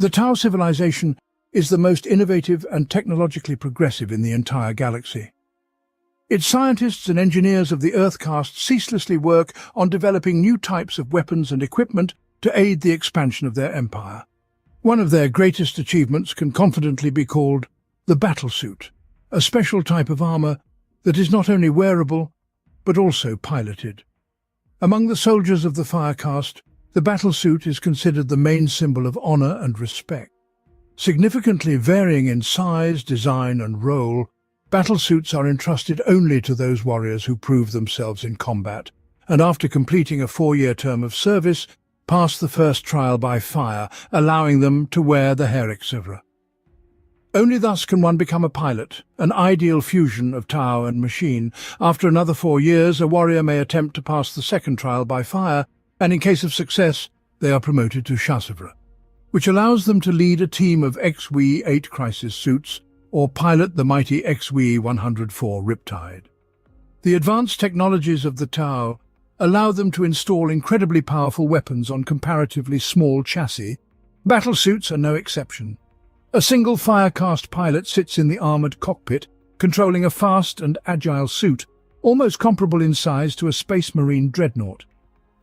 The Tau civilization is the most innovative and technologically progressive in the entire galaxy. Its scientists and engineers of the Earth caste ceaselessly work on developing new types of weapons and equipment to aid the expansion of their empire. One of their greatest achievements can confidently be called the Battlesuit, a special type of armor that is not only wearable, but also piloted. Among the soldiers of the Fire caste, the Battlesuit is considered the main symbol of honor and respect. Significantly varying in size, design, and role, battlesuits are entrusted only to those warriors who prove themselves in combat, and after completing a 4-year term of service, pass the first trial by fire, allowing them to wear the Herexivra. Only thus can one become a pilot, an ideal fusion of Tau and machine. After another 4 years, a warrior may attempt to pass the second trial by fire, and in case of success, they are promoted to Chassivra, which allows them to lead a team of XW-8 crisis suits or pilot the mighty XW-104 Riptide. The advanced technologies of the Tau allow them to install incredibly powerful weapons on comparatively small chassis. Battlesuits are no exception. A single Fire caste pilot sits in the armored cockpit, controlling a fast and agile suit, almost comparable in size to a Space Marine dreadnought.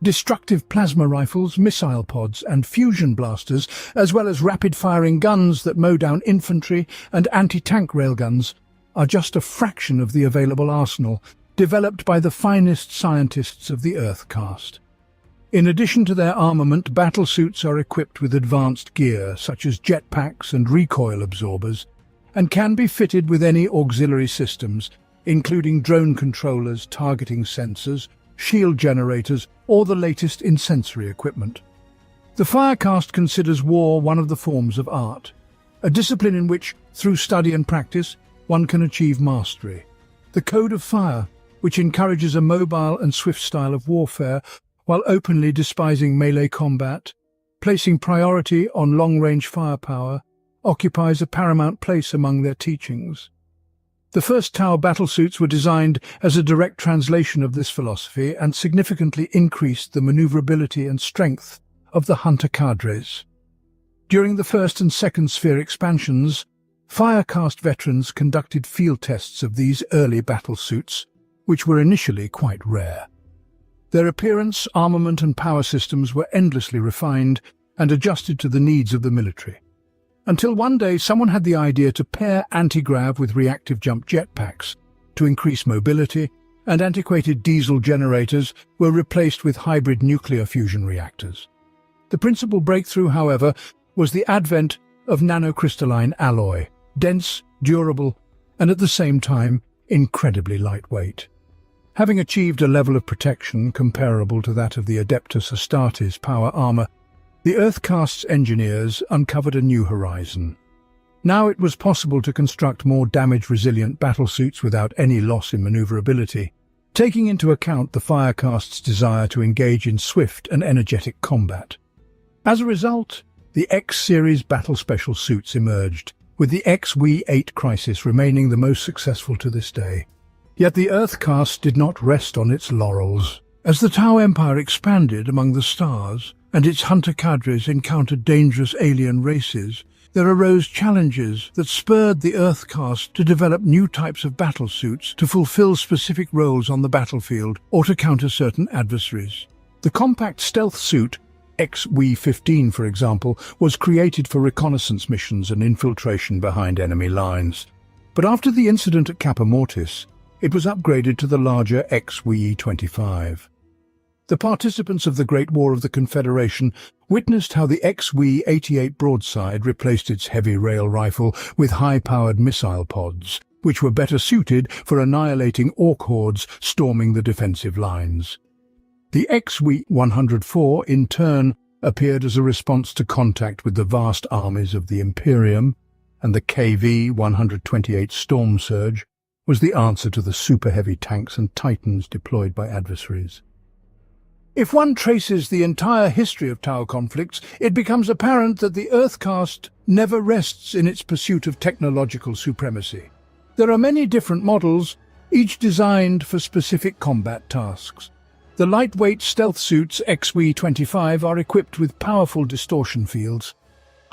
Destructive plasma rifles, missile pods, and fusion blasters, as well as rapid-firing guns that mow down infantry and anti-tank railguns, are just a fraction of the available arsenal, developed by the finest scientists of the Earth caste. In addition to their armament, battlesuits are equipped with advanced gear, such as jetpacks and recoil absorbers, and can be fitted with any auxiliary systems, including drone controllers, targeting sensors, shield generators, or the latest in sensory equipment. The Fire caste considers war one of the forms of art, a discipline in which, through study and practice, one can achieve mastery. The Code of Fire, which encourages a mobile and swift style of warfare, while openly despising melee combat, placing priority on long-range firepower, occupies a paramount place among their teachings. The first Tau battlesuits were designed as a direct translation of this philosophy and significantly increased the maneuverability and strength of the hunter cadres. During the first and second sphere expansions, Fire caste veterans conducted field tests of these early battlesuits, which were initially quite rare. Their appearance, armament and power systems were endlessly refined and adjusted to the needs of the military. Until one day someone had the idea to pair anti-grav with reactive jump jetpacks to increase mobility, and antiquated diesel generators were replaced with hybrid nuclear fusion reactors. The principal breakthrough, however, was the advent of nanocrystalline alloy, dense, durable, and at the same time incredibly lightweight. Having achieved a level of protection comparable to that of the Adeptus Astartes power armor, the Earth caste's engineers uncovered a new horizon. Now it was possible to construct more damage-resilient battlesuits without any loss in maneuverability, taking into account the Fire caste's desire to engage in swift and energetic combat. As a result, the X-series battle special suits emerged, with the XW-8 Crisis remaining the most successful to this day. Yet the Earth caste did not rest on its laurels. As the Tau Empire expanded among the stars, and its hunter cadres encountered dangerous alien races, there arose challenges that spurred the Earth caste to develop new types of battlesuits to fulfill specific roles on the battlefield or to counter certain adversaries. The compact stealth suit, XW-15 for example, was created for reconnaissance missions and infiltration behind enemy lines. But after the incident at Kappa Mortis, it was upgraded to the larger XW-25. The participants of the Great War of the Confederation witnessed how the XW-88 broadside replaced its heavy rail rifle with high-powered missile pods, which were better suited for annihilating orc hordes storming the defensive lines. The XW-104, in turn, appeared as a response to contact with the vast armies of the Imperium, and the KV-128 Storm Surge was the answer to the super-heavy tanks and titans deployed by adversaries. If one traces the entire history of Tau conflicts, it becomes apparent that the Earth caste never rests in its pursuit of technological supremacy. There are many different models, each designed for specific combat tasks. The lightweight stealth suits XW-25 are equipped with powerful distortion fields,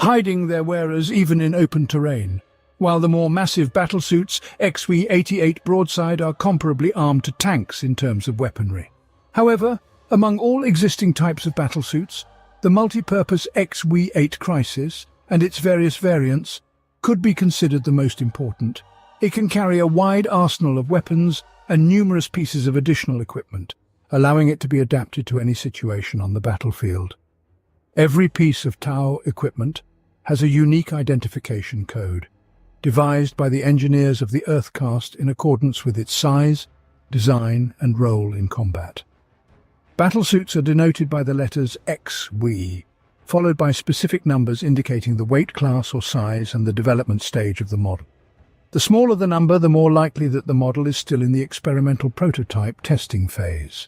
hiding their wearers even in open terrain, while the more massive battlesuits XV-88 broadside are comparably armed to tanks in terms of weaponry. However, among all existing types of battlesuits, the multi-purpose XV-8 Crisis and its various variants could be considered the most important. It can carry a wide arsenal of weapons and numerous pieces of additional equipment, allowing it to be adapted to any situation on the battlefield. Every piece of Tau equipment has a unique identification code, devised by the engineers of the Earthcast in accordance with its size, design, and role in combat. Battlesuits are denoted by the letters XV, followed by specific numbers indicating the weight class or size and the development stage of the model. The smaller the number, the more likely that the model is still in the experimental prototype testing phase.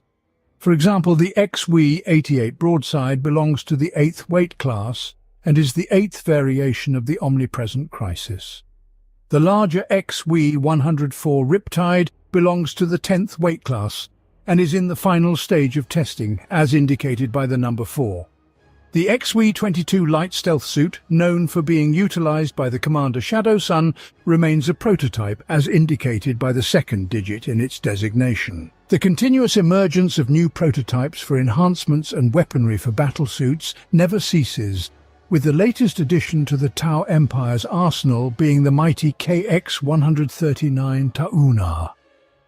For example, the XV-88 broadside belongs to the 8th weight class and is the 8th variation of the omnipresent Crisis. The larger XV-104 Riptide belongs to the 10th weight class and is in the final stage of testing, as indicated by the number 4. The XV-22 light stealth suit, known for being utilized by the Commander Shadow Sun, remains a prototype as indicated by the second digit in its designation. The continuous emergence of new prototypes for enhancements and weaponry for battlesuits never ceases, with the latest addition to the Tau Empire's arsenal being the mighty KX-139 Tauna.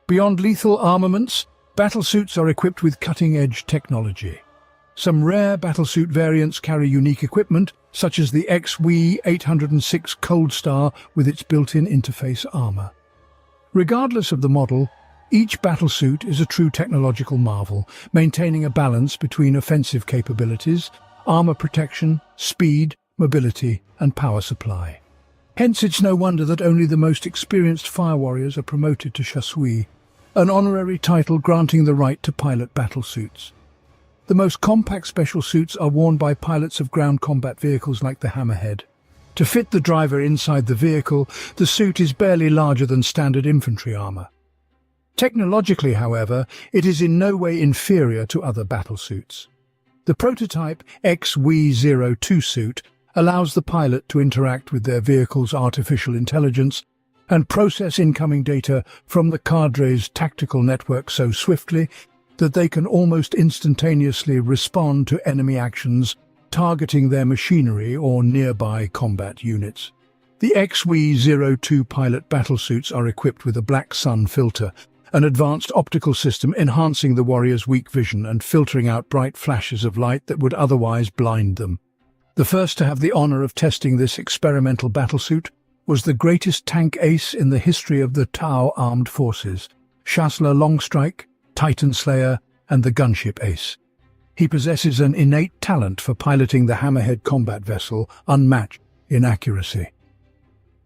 Beyond lethal armaments, battlesuits are equipped with cutting-edge technology. Some rare battlesuit variants carry unique equipment, such as the XV-806 Cold Star with its built-in interface armor. Regardless of the model, each battlesuit is a true technological marvel, maintaining a balance between offensive capabilities, armor protection, speed, mobility, and power supply. Hence, it's no wonder that only the most experienced fire warriors are promoted to chasseurs, an honorary title granting the right to pilot battlesuits. The most compact special suits are worn by pilots of ground combat vehicles like the Hammerhead. To fit the driver inside the vehicle, the suit is barely larger than standard infantry armor. Technologically, however, it is in no way inferior to other battlesuits. The prototype XV-02 suit allows the pilot to interact with their vehicle's artificial intelligence and process incoming data from the cadre's tactical network so swiftly that they can almost instantaneously respond to enemy actions targeting their machinery or nearby combat units. The XV-02 pilot battlesuits are equipped with a black sun filter, an advanced optical system enhancing the warrior's weak vision and filtering out bright flashes of light that would otherwise blind them. The first to have the honor of testing this experimental battlesuit was the greatest tank ace in the history of the Tau armed forces, Chancellor Longstrike, Titan Slayer, and the gunship ace. He possesses an innate talent for piloting the Hammerhead combat vessel, unmatched in accuracy.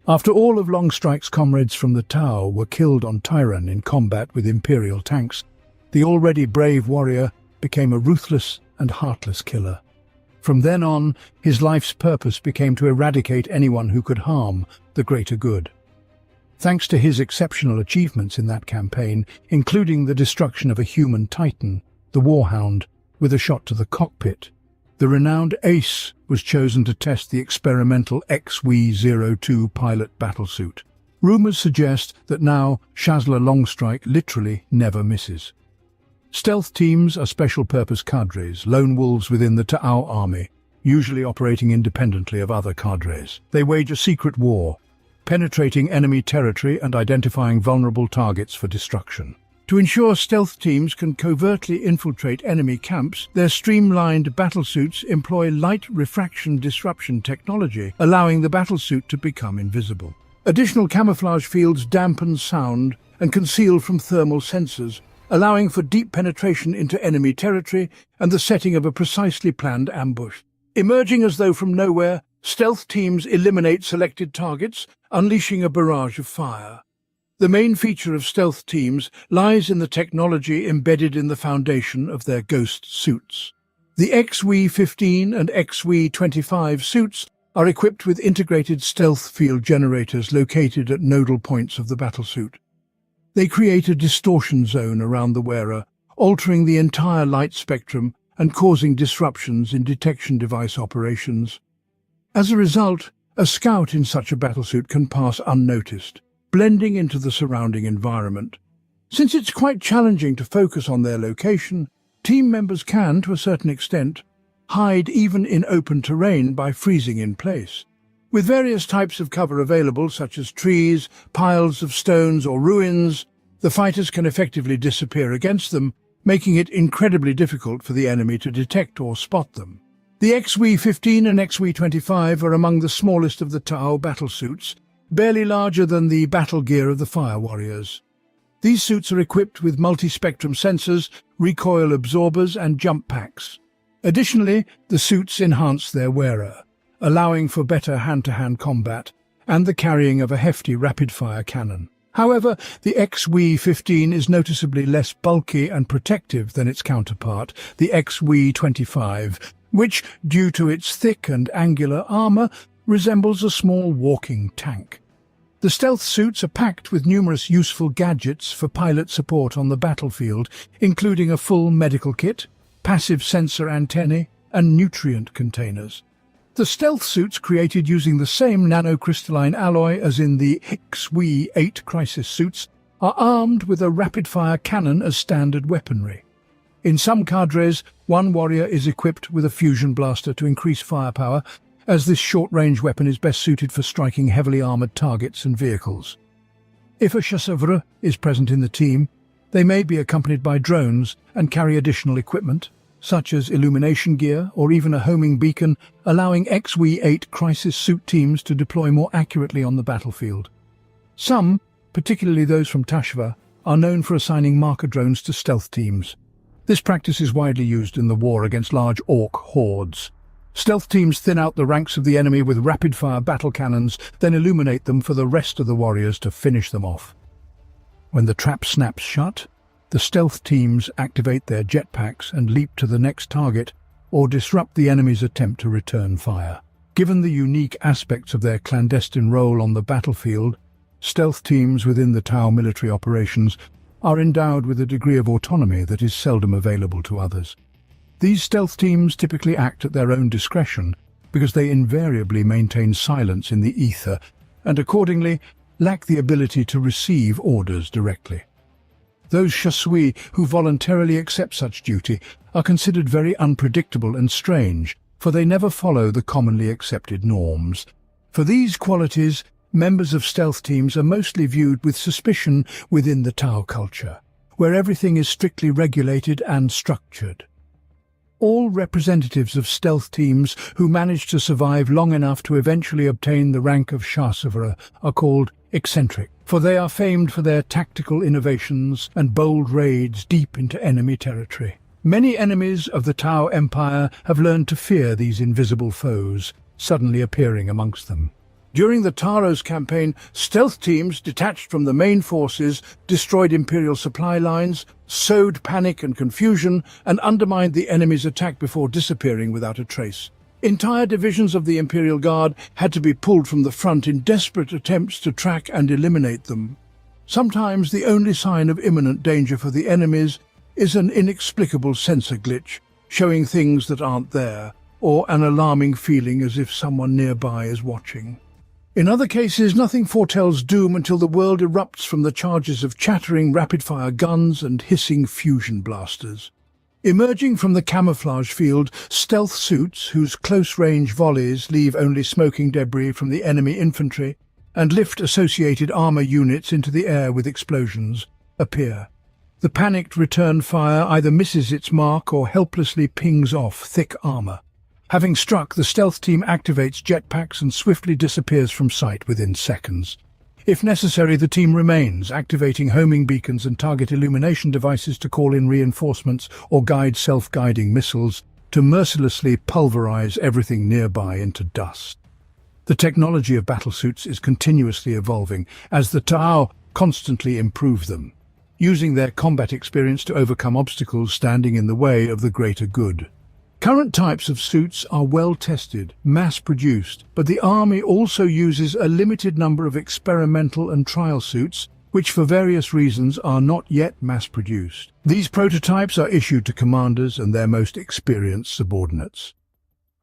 After all of Longstrike's comrades from the Tau were killed on Tyran in combat with Imperial tanks, the already brave warrior became a ruthless and heartless killer. From then on, his life's purpose became to eradicate anyone who could harm the greater good. Thanks to his exceptional achievements in that campaign, including the destruction of a human Titan, the Warhound, with a shot to the cockpit, the renowned ace was chosen to test the experimental XV-02 pilot battlesuit. Rumors suggest that now Chancellor Longstrike literally never misses. Stealth teams are special-purpose cadres, lone wolves within the Tau army, usually operating independently of other cadres. They wage a secret war, penetrating enemy territory and identifying vulnerable targets for destruction. To ensure stealth teams can covertly infiltrate enemy camps, their streamlined battlesuits employ light refraction disruption technology, allowing the battlesuit to become invisible. Additional camouflage fields dampen sound and conceal from thermal sensors, allowing for deep penetration into enemy territory and the setting of a precisely planned ambush. Emerging as though from nowhere, stealth teams eliminate selected targets, unleashing a barrage of fire. The main feature of stealth teams lies in the technology embedded in the foundation of their ghost suits. The XV-15 and XV-25 suits are equipped with integrated stealth field generators located at nodal points of the battlesuit. They create a distortion zone around the wearer, altering the entire light spectrum and causing disruptions in detection device operations. As a result, a scout in such a battlesuit can pass unnoticed, blending into the surrounding environment. Since it's quite challenging to focus on their location, team members can, to a certain extent, hide even in open terrain by freezing in place. With various types of cover available, such as trees, piles of stones or ruins, the fighters can effectively disappear against them, making it incredibly difficult for the enemy to detect or spot them. The XW-15 and XW-25 are among the smallest of the Tau battlesuits, barely larger than the battle gear of the Fire Warriors. These suits are equipped with multi-spectrum sensors, recoil absorbers and jump packs. Additionally, the suits enhance their wearer, allowing for better hand-to-hand combat and the carrying of a hefty rapid-fire cannon. However, the XW-15 is noticeably less bulky and protective than its counterpart, the XW-25, which, due to its thick and angular armor, resembles a small walking tank. The stealth suits are packed with numerous useful gadgets for pilot support on the battlefield, including a full medical kit, passive sensor antennae, and nutrient containers. The stealth suits, created using the same nanocrystalline alloy as in the XW-8 crisis suits, are armed with a rapid-fire cannon as standard weaponry. In some cadres, one warrior is equipped with a fusion blaster to increase firepower, as this short-range weapon is best suited for striking heavily armoured targets and vehicles. If a philosopher is present in the team, they may be accompanied by drones and carry additional equipment, such as illumination gear or even a homing beacon, allowing XW-8 crisis suit teams to deploy more accurately on the battlefield. Some, particularly those from Tashva, are known for assigning marker drones to stealth teams. This practice is widely used in the war against large orc hordes. Stealth teams thin out the ranks of the enemy with rapid-fire battle cannons, then illuminate them for the rest of the warriors to finish them off. When the trap snaps shut, the stealth teams activate their jetpacks and leap to the next target or disrupt the enemy's attempt to return fire. Given the unique aspects of their clandestine role on the battlefield, stealth teams within the Tau military operations are endowed with a degree of autonomy that is seldom available to others. These stealth teams typically act at their own discretion because they invariably maintain silence in the ether and accordingly lack the ability to receive orders directly. Those chasseurs who voluntarily accept such duty are considered very unpredictable and strange, for they never follow the commonly accepted norms. For these qualities, members of stealth teams are mostly viewed with suspicion within the Tau culture, where everything is strictly regulated and structured. All representatives of stealth teams who manage to survive long enough to eventually obtain the rank of philosopher are called eccentric, for they are famed for their tactical innovations and bold raids deep into enemy territory. Many enemies of the Tau Empire have learned to fear these invisible foes, suddenly appearing amongst them. During the Taros campaign, stealth teams detached from the main forces destroyed Imperial supply lines, sowed panic and confusion, and undermined the enemy's attack before disappearing without a trace. Entire divisions of the Imperial Guard had to be pulled from the front in desperate attempts to track and eliminate them. Sometimes the only sign of imminent danger for the enemies is an inexplicable sensor glitch, showing things that aren't there, or an alarming feeling as if someone nearby is watching. In other cases, nothing foretells doom until the world erupts from the charges of chattering rapid-fire guns and hissing fusion blasters. Emerging from the camouflage field, stealth suits, whose close-range volleys leave only smoking debris from the enemy infantry and lift associated armor units into the air with explosions, appear. The panicked return fire either misses its mark or helplessly pings off thick armor. Having struck, the stealth team activates jetpacks and swiftly disappears from sight within seconds. If necessary, the team remains, activating homing beacons and target illumination devices to call in reinforcements or guide self-guiding missiles to mercilessly pulverize everything nearby into dust. The technology of battlesuits is continuously evolving as the Tau constantly improve them, using their combat experience to overcome obstacles standing in the way of the greater good. Current types of suits are well-tested, mass-produced, but the Army also uses a limited number of experimental and trial suits, which for various reasons are not yet mass-produced. These prototypes are issued to commanders and their most experienced subordinates.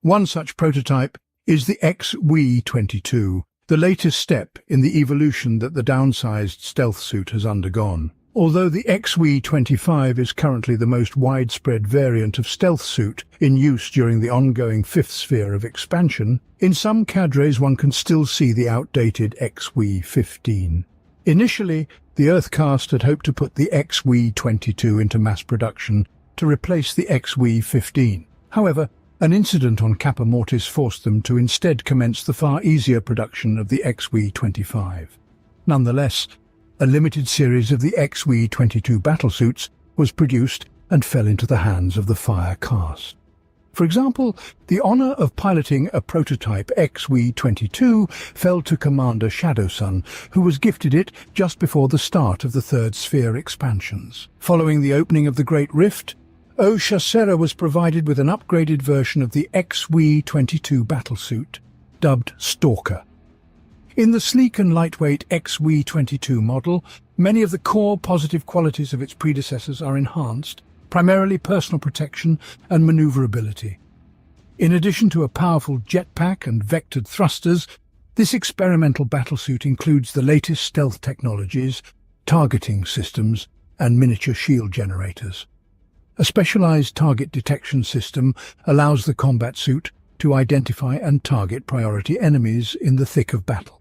One such prototype is the XW-22, the latest step in the evolution that the downsized stealth suit has undergone. Although the XW-25 is currently the most widespread variant of stealth suit in use during the ongoing fifth sphere of expansion, in some cadres one can still see the outdated XW-15. Initially, the Earthcast had hoped to put the XW-22 into mass production to replace the XW-15. However, an incident on Kappa Mortis forced them to instead commence the far easier production of the XW-25. Nonetheless, a limited series of the XW-22 battlesuits was produced and fell into the hands of the Fire Cast. For example, the honor of piloting a prototype XW-22 fell to Commander Shadowsun, who was gifted it just before the start of the Third Sphere expansions. Following the opening of the Great Rift, O'Shasera was provided with an upgraded version of the XW-22 battlesuit, dubbed Stalker. In the sleek and lightweight XW-22 model, many of the core positive qualities of its predecessors are enhanced, primarily personal protection and maneuverability. In addition to a powerful jetpack and vectored thrusters, this experimental battlesuit includes the latest stealth technologies, targeting systems, and miniature shield generators. A specialized target detection system allows the combat suit to identify and target priority enemies in the thick of battle.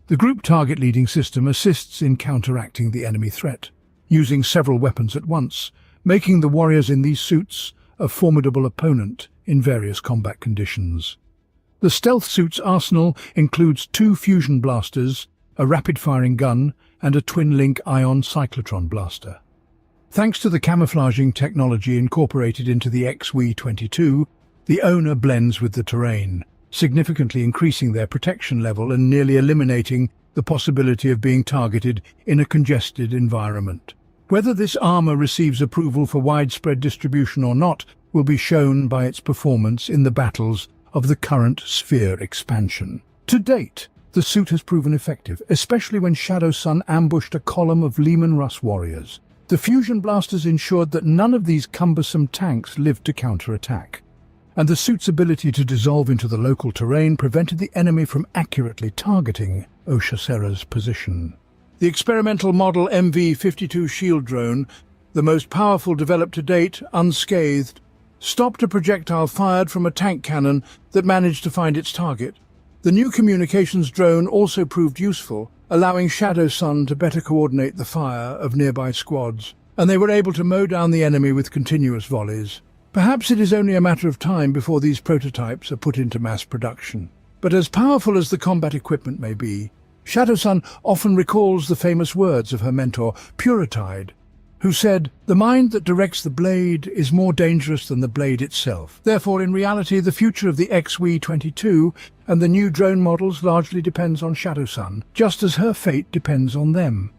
The group target leading system assists in counteracting the enemy threat, using several weapons at once, making the warriors in these suits a formidable opponent in various combat conditions. The stealth suit's arsenal includes 2 fusion blasters, a rapid-firing gun, and a twin-link ion cyclotron blaster. Thanks to the camouflaging technology incorporated into the XW-22, the owner blends with the terrain, significantly increasing their protection level and nearly eliminating the possibility of being targeted in a congested environment. Whether this armor receives approval for widespread distribution or not will be shown by its performance in the battles of the current sphere expansion. To date, the suit has proven effective, especially when Shadowsun ambushed a column of Leman Russ warriors. The fusion blasters ensured that none of these cumbersome tanks lived to counterattack, and the suit's ability to dissolve into the local terrain prevented the enemy from accurately targeting O'Shasera's position. The experimental model MV-52 shield drone, the most powerful developed to date, unscathed, stopped a projectile fired from a tank cannon that managed to find its target. The new communications drone also proved useful, allowing Shadowsun to better coordinate the fire of nearby squads, and they were able to mow down the enemy with continuous volleys. Perhaps it is only a matter of time before these prototypes are put into mass production. But as powerful as the combat equipment may be, Shadowsun often recalls the famous words of her mentor, Puritide, who said, "The mind that directs the blade is more dangerous than the blade itself." Therefore, in reality, the future of the XW-22 and the new drone models largely depends on Shadowsun, just as her fate depends on them.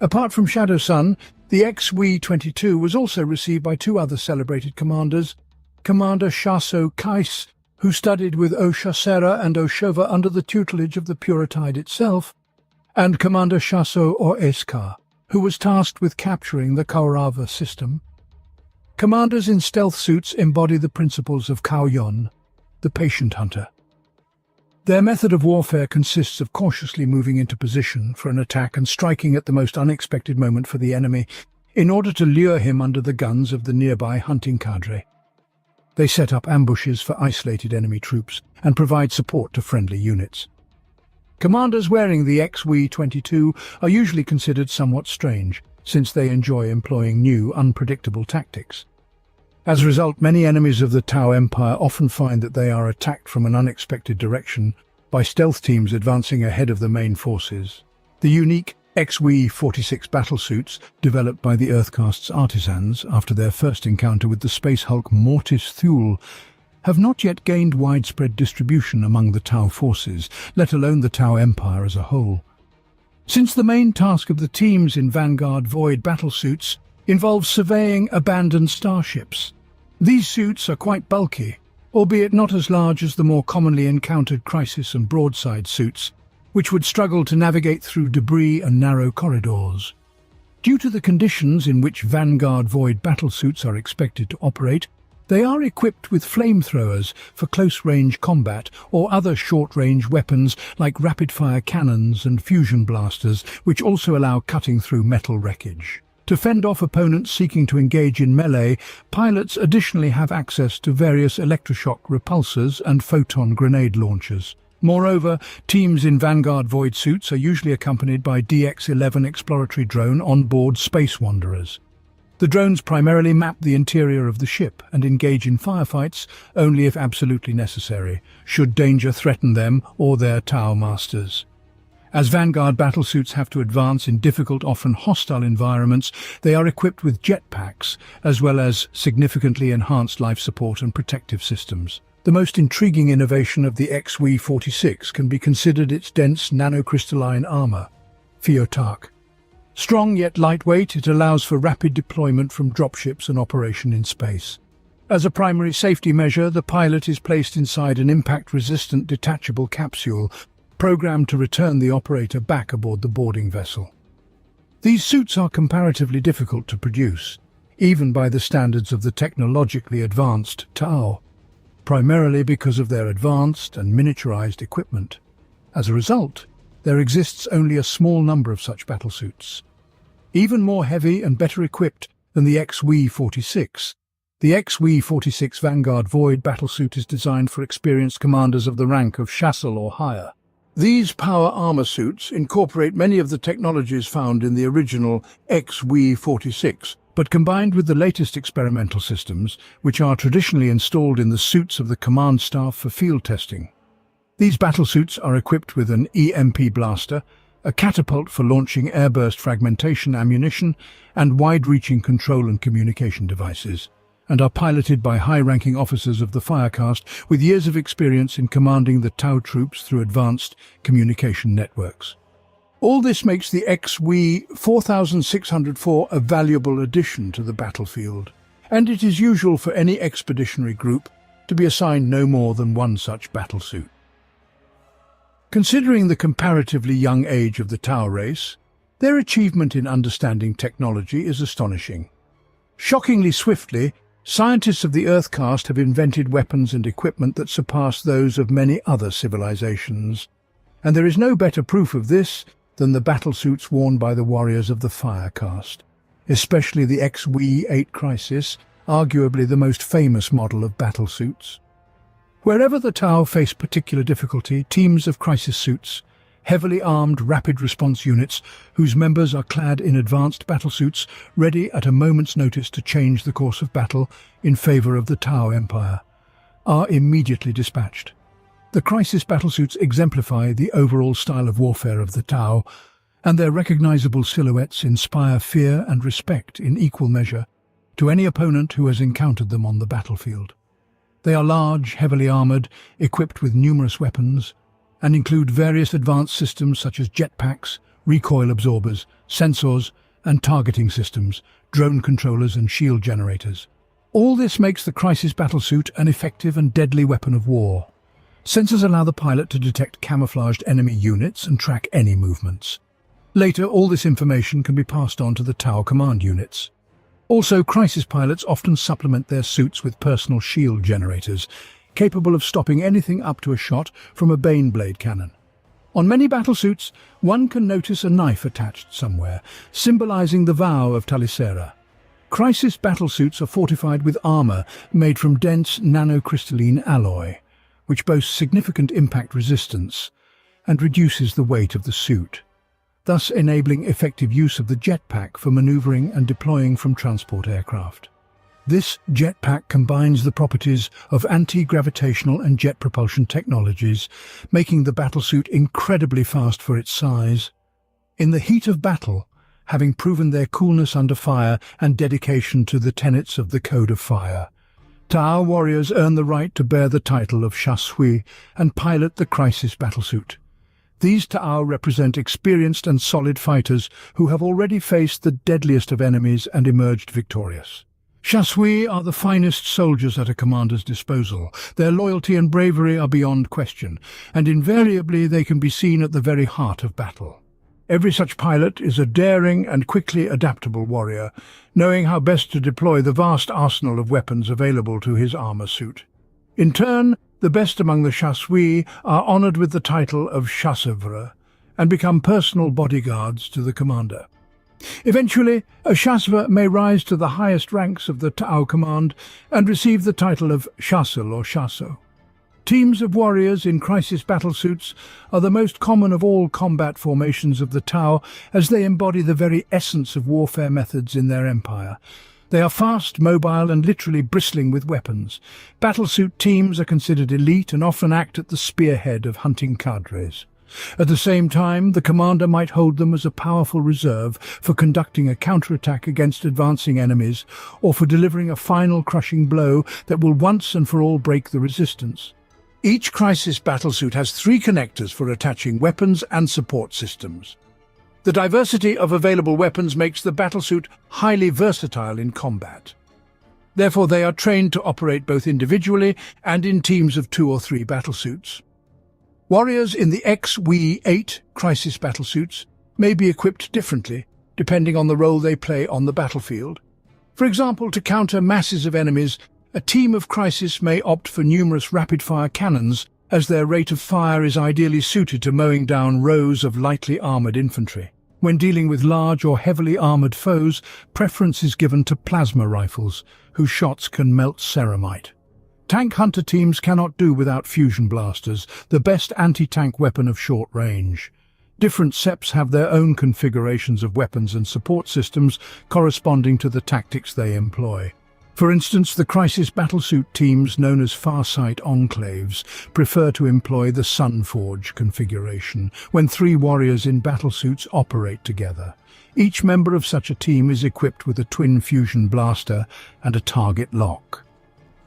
Apart from Shadowsun, the XW-22 was also received by 2 other celebrated commanders, Commander Shaso Kais, who studied with O'Shasera and O'Shova under the tutelage of the Puritide itself, and Commander Shaso Oeskar, who was tasked with capturing the Kaurava system. Commanders in stealth suits embody the principles of Kauyon, the patient hunter. Their method of warfare consists of cautiously moving into position for an attack and striking at the most unexpected moment for the enemy in order to lure him under the guns of the nearby hunting cadre. They set up ambushes for isolated enemy troops and provide support to friendly units. Commanders wearing the XW-22 are usually considered somewhat strange, since they enjoy employing new, unpredictable tactics. As a result, many enemies of the Tau Empire often find that they are attacked from an unexpected direction by stealth teams advancing ahead of the main forces. The unique XW-46 battlesuits, developed by the Earthcast's artisans after their first encounter with the space hulk Mortis Thule, have not yet gained widespread distribution among the Tau forces, let alone the Tau Empire as a whole. Since the main task of the teams in Vanguard Void battlesuits involves surveying abandoned starships, these suits are quite bulky, albeit not as large as the more commonly encountered Crisis and Broadside suits, which would struggle to navigate through debris and narrow corridors. Due to the conditions in which Vanguard Void battlesuits are expected to operate, They are equipped with flamethrowers for close-range combat or other short-range weapons like rapid-fire cannons and fusion blasters, which also allow cutting through metal wreckage. To fend off opponents seeking to engage in melee, pilots additionally have access to various electroshock repulsors and photon grenade launchers. Moreover, teams in Vanguard Void suits are usually accompanied by DX-11 exploratory drone on board Space Wanderers. The drones primarily map the interior of the ship and engage in firefights only if absolutely necessary, should danger threaten them or their Tau masters. As Vanguard battlesuits have to advance in difficult, often hostile environments, they are equipped with jetpacks, as well as significantly enhanced life support and protective systems. The most intriguing innovation of the XW-46 can be considered its dense nanocrystalline armor, Phiotarch. Strong yet lightweight, it allows for rapid deployment from dropships and operation in space. As a primary safety measure, the pilot is placed inside an impact-resistant detachable capsule, programmed to return the operator back aboard the boarding vessel. These suits are comparatively difficult to produce, even by the standards of the technologically advanced Tau, primarily because of their advanced and miniaturized equipment. As a result, there exists only a small number of such battlesuits. Even more heavy and better equipped than the XW-46, the XW-46 Vanguard Void battlesuit is designed for experienced commanders of the rank of Chassel or higher. These power armor suits incorporate many of the technologies found in the original XW-46, but combined with the latest experimental systems, which are traditionally installed in the suits of the command staff for field testing. These battlesuits are equipped with an EMP blaster, a catapult for launching airburst fragmentation ammunition, and wide-reaching control and communication devices, and are piloted by high-ranking officers of the Firecast with years of experience in commanding the Tau troops through advanced communication networks. All this makes the XW-4604 a valuable addition to the battlefield, and it is usual for any expeditionary group to be assigned no more than one such battlesuit. Considering the comparatively young age of the Tau race, their achievement in understanding technology is astonishing. Shockingly swiftly, scientists of the Earthcast have invented weapons and equipment that surpass those of many other civilizations, and there is no better proof of this than the battlesuits worn by the warriors of the Firecast, especially the XW-8 Crisis, arguably the most famous model of battlesuits. Wherever the Tau face particular difficulty, teams of crisis suits, heavily armed rapid response units whose members are clad in advanced battlesuits ready at a moment's notice to change the course of battle in favor of the Tau Empire, are immediately dispatched. The crisis battlesuits exemplify the overall style of warfare of the Tau, and their recognizable silhouettes inspire fear and respect in equal measure to any opponent who has encountered them on the battlefield. They are large, heavily armored, equipped with numerous weapons, and include various advanced systems such as jetpacks, recoil absorbers, sensors, and targeting systems, drone controllers and shield generators. All this makes the crisis battlesuit an effective and deadly weapon of war. Sensors allow the pilot to detect camouflaged enemy units and track any movements. Later, all this information can be passed on to the Tau command units. Also, crisis pilots often supplement their suits with personal shield generators, capable of stopping anything up to a shot from a Baneblade cannon. On many battlesuits, one can notice a knife attached somewhere, symbolizing the vow of Talisera. Crisis battlesuits are fortified with armor made from dense nanocrystalline alloy, which boasts significant impact resistance and reduces the weight of the suit, thus enabling effective use of the jetpack for maneuvering and deploying from transport aircraft. This jetpack combines the properties of anti-gravitational and jet propulsion technologies, making the battlesuit incredibly fast for its size. In the heat of battle, having proven their coolness under fire and dedication to the tenets of the Code of Fire, Tau warriors earn the right to bear the title of Chasseur and pilot the crisis battlesuit. These Tau represent experienced and solid fighters who have already faced the deadliest of enemies and emerged victorious. Chasseurs are the finest soldiers at a commander's disposal. Their loyalty and bravery are beyond question, and invariably they can be seen at the very heart of battle. Every such pilot is a daring and quickly adaptable warrior, knowing how best to deploy the vast arsenal of weapons available to his armor suit. In turn, the best among the chasseurs are honored with the title of philosopher and become personal bodyguards to the commander. Eventually, a philosopher may rise to the highest ranks of the Tau command and receive the title of chassel or chasso. Teams of warriors in crisis battlesuits are the most common of all combat formations of the Tau, as they embody the very essence of warfare methods in their empire. They are fast, mobile, and literally bristling with weapons. Battlesuit teams are considered elite and often act at the spearhead of hunting cadres. At the same time, the commander might hold them as a powerful reserve for conducting a counterattack against advancing enemies, or for delivering a final crushing blow that will once and for all break the resistance. Each crisis battlesuit has 3 connectors for attaching weapons and support systems. The diversity of available weapons makes the battlesuit highly versatile in combat. Therefore, they are trained to operate both individually and in teams of 2 or 3 battlesuits. Warriors in the XW8 crisis battlesuits may be equipped differently, depending on the role they play on the battlefield. For example, to counter masses of enemies, a team of crisis may opt for numerous rapid-fire cannons, as their rate of fire is ideally suited to mowing down rows of lightly armoured infantry. When dealing with large or heavily armoured foes, preference is given to plasma rifles, whose shots can melt ceramite. Tank hunter teams cannot do without fusion blasters, the best anti-tank weapon of short range. Different SEPs have their own configurations of weapons and support systems corresponding to the tactics they employ. For instance, the crisis battlesuit teams known as Farsight Enclaves prefer to employ the Sunforge configuration, when 3 warriors in battlesuits operate together. Each member of such a team is equipped with a twin fusion blaster and a target lock.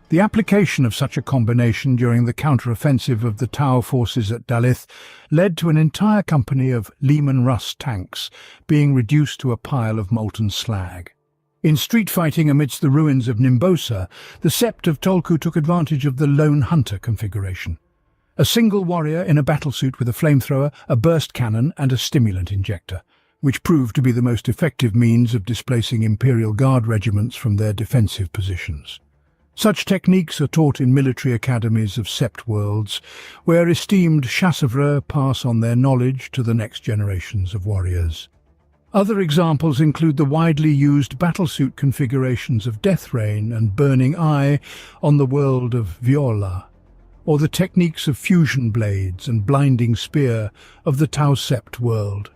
The application of such a combination during the counter-offensive of the Tau forces at Dalith led to an entire company of Lehman Russ tanks being reduced to a pile of molten slag. In street fighting amidst the ruins of Nimbosa, the Sept of Tolku took advantage of the Lone Hunter configuration. A single warrior in a battlesuit with a flamethrower, a burst cannon and a stimulant injector, which proved to be the most effective means of displacing Imperial Guard regiments from their defensive positions. Such techniques are taught in military academies of Sept worlds, where esteemed chasseurs pass on their knowledge to the next generations of warriors. Other examples include the widely used battlesuit configurations of Death Rain and Burning Eye on the world of Viola, or the techniques of Fusion Blades and Blinding Spear of the Tau Sept world.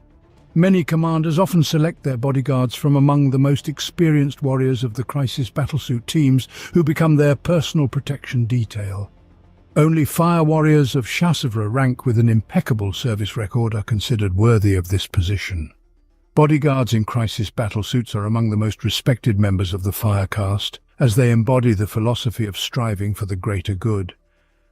Many commanders often select their bodyguards from among the most experienced warriors of the crisis battlesuit teams, who become their personal protection detail. Only fire warriors of chasseurs rank with an impeccable service record are considered worthy of this position. Bodyguards in crisis battlesuits are among the most respected members of the fire caste, as they embody the philosophy of striving for the greater good.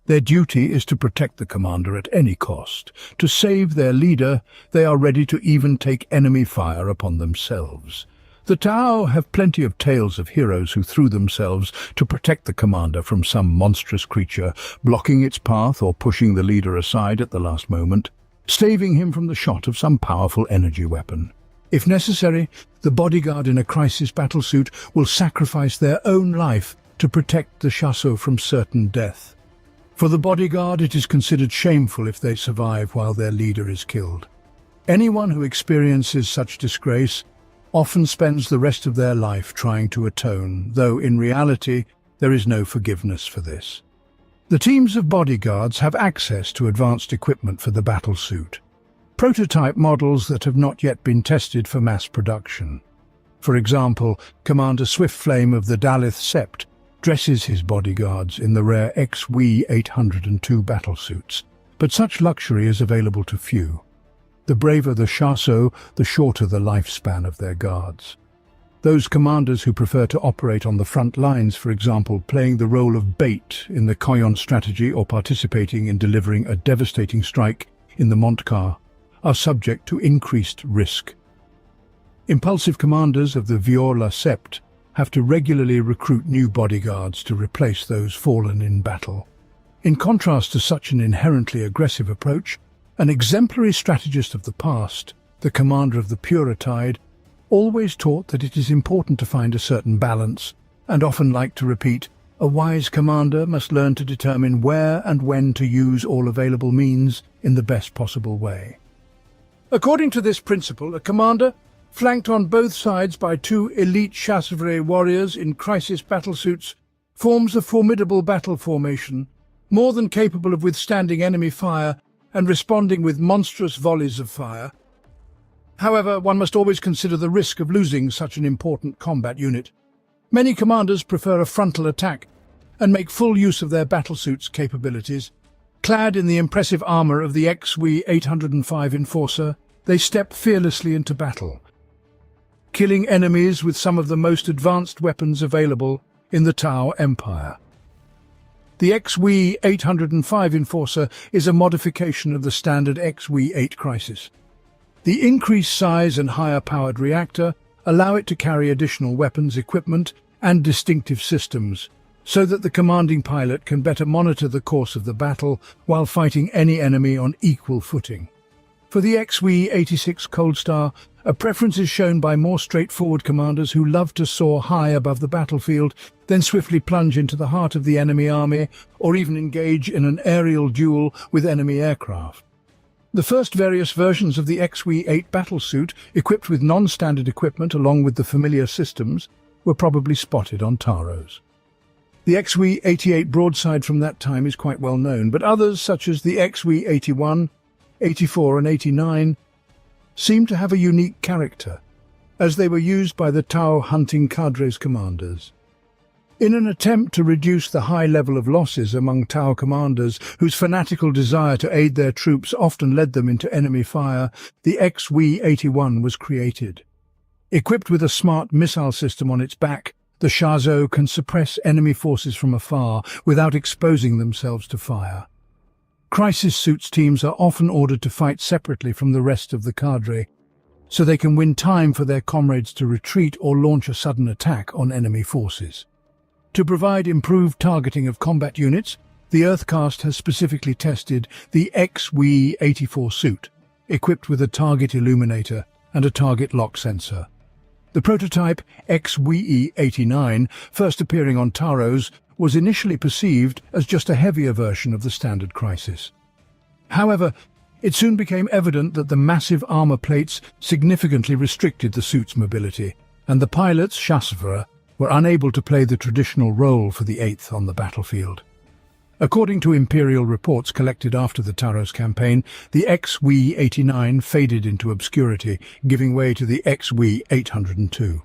Their duty is to protect the commander at any cost. To save their leader, they are ready to even take enemy fire upon themselves. The Tau have plenty of tales of heroes who threw themselves to protect the commander from some monstrous creature, blocking its path or pushing the leader aside at the last moment, saving him from the shot of some powerful energy weapon. If necessary, the bodyguard in a crisis battlesuit will sacrifice their own life to protect the chasseur from certain death. For the bodyguard, it is considered shameful if they survive while their leader is killed. Anyone who experiences such disgrace often spends the rest of their life trying to atone, though in reality there is no forgiveness for this. The teams of bodyguards have access to advanced equipment for the battlesuit. Prototype models that have not yet been tested for mass production. For example, Commander Swiftflame of the Dalith Sept dresses his bodyguards in the rare XW802 battlesuits, but such luxury is available to few. The braver the chasseur, the shorter the lifespan of their guards. Those commanders who prefer to operate on the front lines, for example, playing the role of bait in the Koyon strategy or participating in delivering a devastating strike in the Montcar, are subject to increased risk. Impulsive commanders of the Viola Sept have to regularly recruit new bodyguards to replace those fallen in battle. In contrast to such an inherently aggressive approach, an exemplary strategist of the past, the commander of the purer tide, always taught that it is important to find a certain balance, and often liked to repeat, "A wise commander must learn to determine where and when to use all available means in the best possible way." According to this principle, a commander, flanked on both sides by two elite chasseurs warriors in crisis battlesuits, forms a formidable battle formation, more than capable of withstanding enemy fire and responding with monstrous volleys of fire. However, one must always consider the risk of losing such an important combat unit. Many commanders prefer a frontal attack and make full use of their battlesuits' capabilities. Clad in the impressive armor of the XW-805 Enforcer, they step fearlessly into battle, killing enemies with some of the most advanced weapons available in the Tau Empire. The XW-805 Enforcer is a modification of the standard XW-8 Crisis. The increased size and higher-powered reactor allow it to carry additional weapons, equipment, and distinctive systems, so that the commanding pilot can better monitor the course of the battle while fighting any enemy on equal footing. For the XW-86 Cold Star, a preference is shown by more straightforward commanders who love to soar high above the battlefield, then swiftly plunge into the heart of the enemy army, or even engage in an aerial duel with enemy aircraft. The first various versions of the XW-8 battlesuit, equipped with non-standard equipment along with the familiar systems, were probably spotted on Taros. The XW-88 broadside from that time is quite well known, but others, such as the XW-81, 84 and 89, seem to have a unique character, as they were used by the Tau hunting cadres commanders. In an attempt to reduce the high level of losses among Tau commanders, whose fanatical desire to aid their troops often led them into enemy fire, the XW-81 was created. Equipped with a smart missile system on its back, the Chasseur can suppress enemy forces from afar without exposing themselves to fire. Crisis suits teams are often ordered to fight separately from the rest of the cadre, so they can win time for their comrades to retreat or launch a sudden attack on enemy forces. To provide improved targeting of combat units, the Earthcast has specifically tested the XW-84 suit, equipped with a target illuminator and a target lock sensor. The prototype XW-89, first appearing on Taros, was initially perceived as just a heavier version of the standard Crisis. However, it soon became evident that the massive armor plates significantly restricted the suit's mobility, and the pilots, chasseurs, were unable to play the traditional role for the 8th on the battlefield. According to Imperial reports collected after the Taros campaign, the XW-89 faded into obscurity, giving way to the XW-802,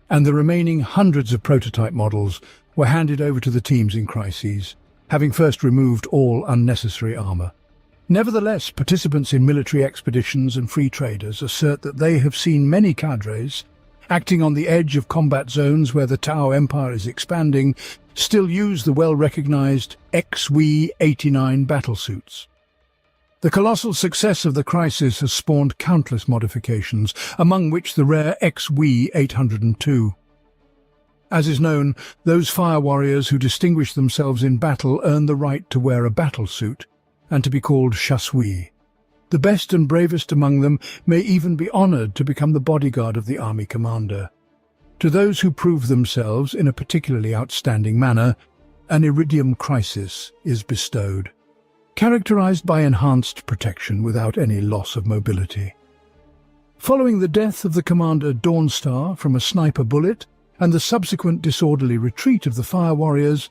and the remaining hundreds of prototype models were handed over to the teams in crises, having first removed all unnecessary armor. Nevertheless, participants in military expeditions and free traders assert that they have seen many cadres, acting on the edge of combat zones where the Tau Empire is expanding, still use the well-recognized XW-89 battlesuits. The colossal success of the Crisis has spawned countless modifications, among which the rare XW-802. As is known, those fire warriors who distinguish themselves in battle earn the right to wear a battlesuit and to be called chasseurs. The best and bravest among them may even be honored to become the bodyguard of the army commander. To those who prove themselves in a particularly outstanding manner, an Iridium Crisis is bestowed, characterized by enhanced protection without any loss of mobility. Following the death of the commander Dawnstar from a sniper bullet and the subsequent disorderly retreat of the fire warriors,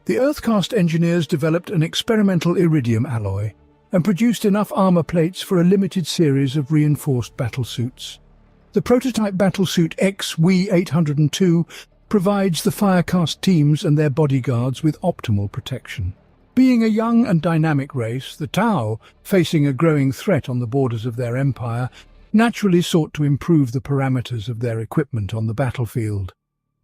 the Earthcast engineers developed an experimental iridium alloy and produced enough armor plates for a limited series of reinforced battlesuits. The prototype battlesuit XW-802 provides the Firecast teams and their bodyguards with optimal protection. Being a young and dynamic race, the Tau, facing a growing threat on the borders of their empire, naturally sought to improve the parameters of their equipment on the battlefield.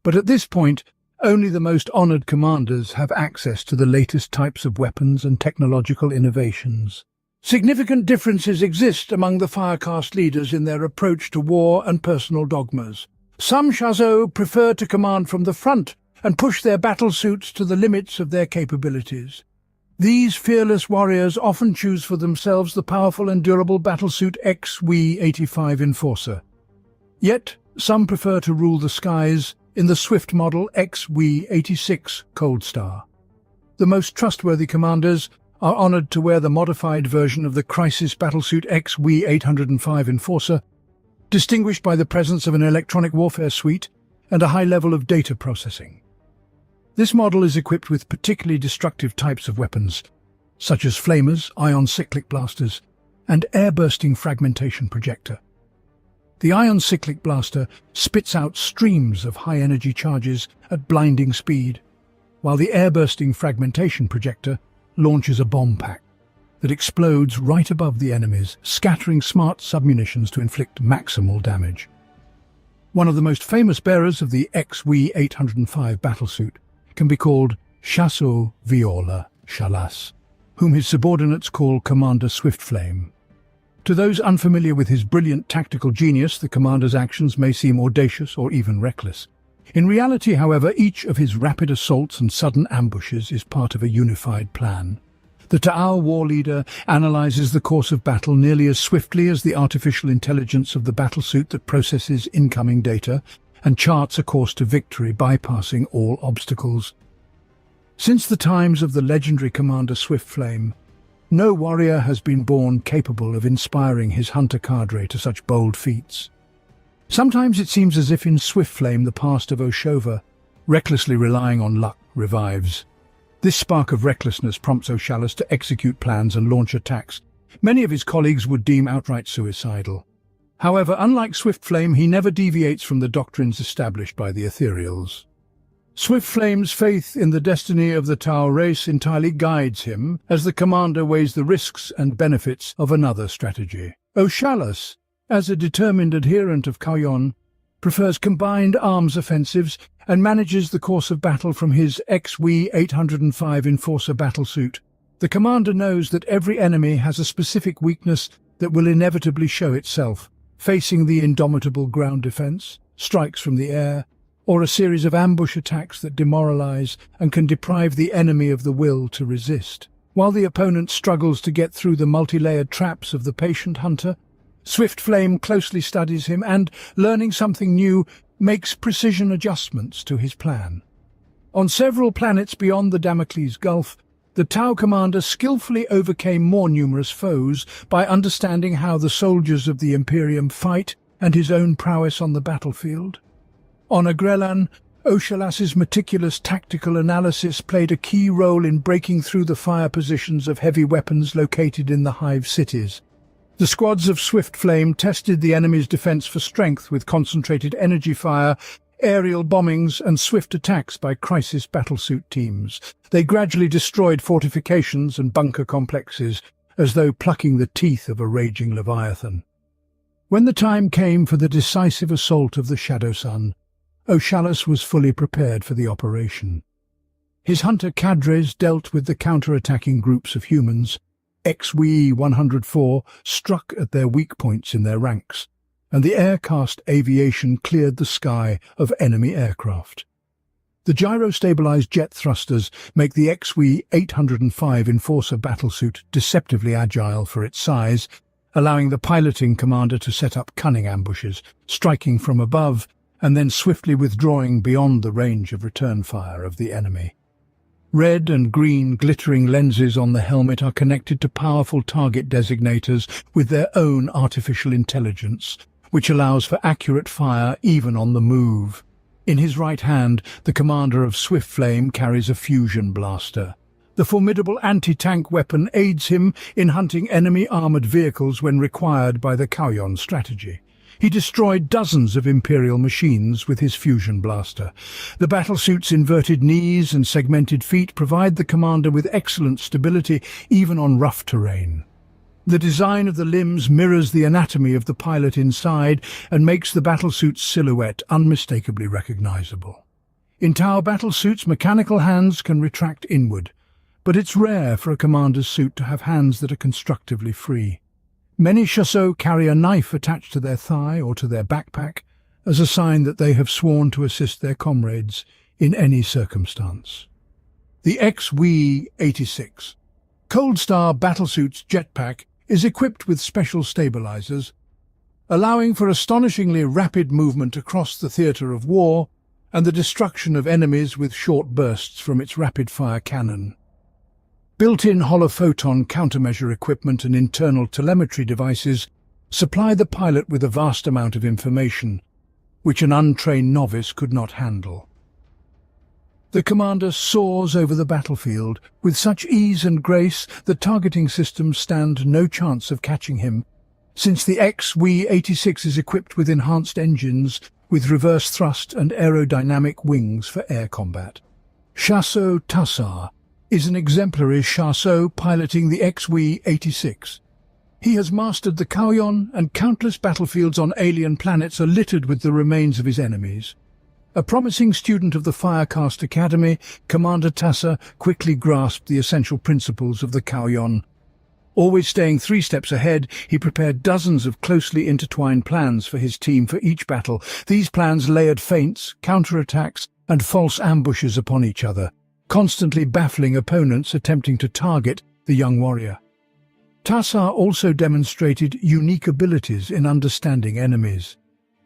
But at this point, only the most honored commanders have access to the latest types of weapons and technological innovations. Significant differences exist among the Firecast leaders in their approach to war and personal dogmas. Some chasseurs prefer to command from the front and push their battlesuits to the limits of their capabilities. These fearless warriors often choose for themselves the powerful and durable battlesuit XW-85 Enforcer. Yet, some prefer to rule the skies in the swift model XW-86 Cold Star. The most trustworthy commanders are honored to wear the modified version of the Crisis battlesuit XW-805 Enforcer, distinguished by the presence of an electronic warfare suite and a high level of data processing. This model is equipped with particularly destructive types of weapons, such as flamers, ion cyclic blasters, and air-bursting fragmentation projector. The ion cyclic blaster spits out streams of high-energy charges at blinding speed, while the air-bursting fragmentation projector launches a bomb pack that explodes right above the enemies, scattering smart submunitions to inflict maximal damage. One of the most famous bearers of the XW-805 battlesuit can be called Chasseur Viola Chalas, whom his subordinates call Commander Swiftflame. To those unfamiliar with his brilliant tactical genius, the commander's actions may seem audacious or even reckless. In reality, however, each of his rapid assaults and sudden ambushes is part of a unified plan. The Ta'au war leader analyzes the course of battle nearly as swiftly as the artificial intelligence of the battlesuit that processes incoming data and charts a course to victory, bypassing all obstacles. Since the times of the legendary Commander Swiftflame, no warrior has been born capable of inspiring his hunter cadre to such bold feats. Sometimes it seems as if in Swiftflame the past of Oshova, recklessly relying on luck, revives. This spark of recklessness prompts Ochalas to execute plans and launch attacks many of his colleagues would deem outright suicidal. However, unlike Swiftflame, he never deviates from the doctrines established by the Ethereals. Swiftflame's faith in the destiny of the Tau race entirely guides him as the commander weighs the risks and benefits of another strategy. Ochalas, as a determined adherent of Kauyon, prefers combined arms offensives and manages the course of battle from his XW-805 Enforcer battlesuit. The commander knows that every enemy has a specific weakness that will inevitably show itself, facing the indomitable ground defense, strikes from the air, or a series of ambush attacks that demoralize and can deprive the enemy of the will to resist. While the opponent struggles to get through the multi-layered traps of the patient hunter, Swiftflame closely studies him and, learning something new, makes precision adjustments to his plan. On several planets beyond the Damocles Gulf, the Tau commander skillfully overcame more numerous foes by understanding how the soldiers of the Imperium fight and his own prowess on the battlefield. On Agrellan, Ochalas's meticulous tactical analysis played a key role in breaking through the fire positions of heavy weapons located in the hive cities. The squads of Swiftflame tested the enemy's defense for strength with concentrated energy fire, aerial bombings and swift attacks by Crisis battlesuit teams. They gradually destroyed fortifications and bunker complexes, as though plucking the teeth of a raging leviathan. When the time came for the decisive assault of the Shadow Sun, Ochalas was fully prepared for the operation. His hunter cadres dealt with the counter-attacking groups of humans. XW-104 struck at their weak points in their ranks, and the air-cast aviation cleared the sky of enemy aircraft. The gyro-stabilized jet thrusters make the XW-805 Enforcer battlesuit deceptively agile for its size, allowing the piloting commander to set up cunning ambushes, striking from above and then swiftly withdrawing beyond the range of return fire of the enemy. Red and green glittering lenses on the helmet are connected to powerful target designators with their own artificial intelligence, which allows for accurate fire even on the move. In his right hand, the commander of Swiftflame carries a fusion blaster. The formidable anti-tank weapon aids him in hunting enemy armored vehicles when required by the Kauyon strategy. He destroyed dozens of Imperial machines with his fusion blaster. The battlesuit's inverted knees and segmented feet provide the commander with excellent stability even on rough terrain. The design of the limbs mirrors the anatomy of the pilot inside and makes the battlesuit's silhouette unmistakably recognizable. In Tau battlesuits, mechanical hands can retract inward, but it's rare for a commander's suit to have hands that are constructively free. Many chasseurs carry a knife attached to their thigh or to their backpack as a sign that they have sworn to assist their comrades in any circumstance. The XW-86 Cold Star Battlesuits jetpack is equipped with special stabilizers, allowing for astonishingly rapid movement across the theater of war and the destruction of enemies with short bursts from its rapid-fire cannon. Built-in holophoton countermeasure equipment and internal telemetry devices supply the pilot with a vast amount of information, which an untrained novice could not handle. The commander soars over the battlefield with such ease and grace that targeting systems stand no chance of catching him, since the XW-86 is equipped with enhanced engines with reverse thrust and aerodynamic wings for air combat. Chasseur Tassar is an exemplary chasseur piloting the XW-86. He has mastered the Kauyon, and countless battlefields on alien planets are littered with the remains of his enemies. A promising student of the Firecast Academy, Commander Tassar quickly grasped the essential principles of the Kauyon. Always staying 3 steps ahead, he prepared dozens of closely intertwined plans for his team for each battle. These plans layered feints, counterattacks, and false ambushes upon each other, constantly baffling opponents attempting to target the young warrior. Tassar also demonstrated unique abilities in understanding enemies.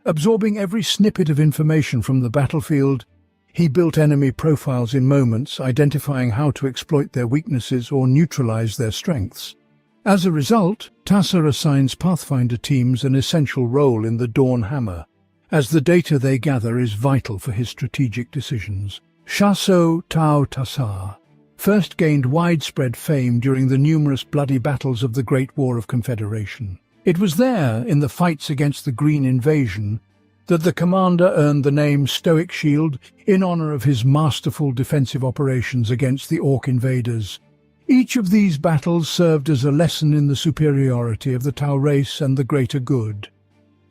Absorbing every snippet of information from the battlefield, he built enemy profiles in moments, identifying how to exploit their weaknesses or neutralize their strengths. As a result, Tassar assigns Pathfinder teams an essential role in the Dawn Hammer, as the data they gather is vital for his strategic decisions. Chasseur Tassar first gained widespread fame during the numerous bloody battles of the Great War of Confederation. It was there, in the fights against the Green Invasion, that the commander earned the name Stoic Shield in honor of his masterful defensive operations against the Orc invaders. Each of these battles served as a lesson in the superiority of the Tau race and the greater good.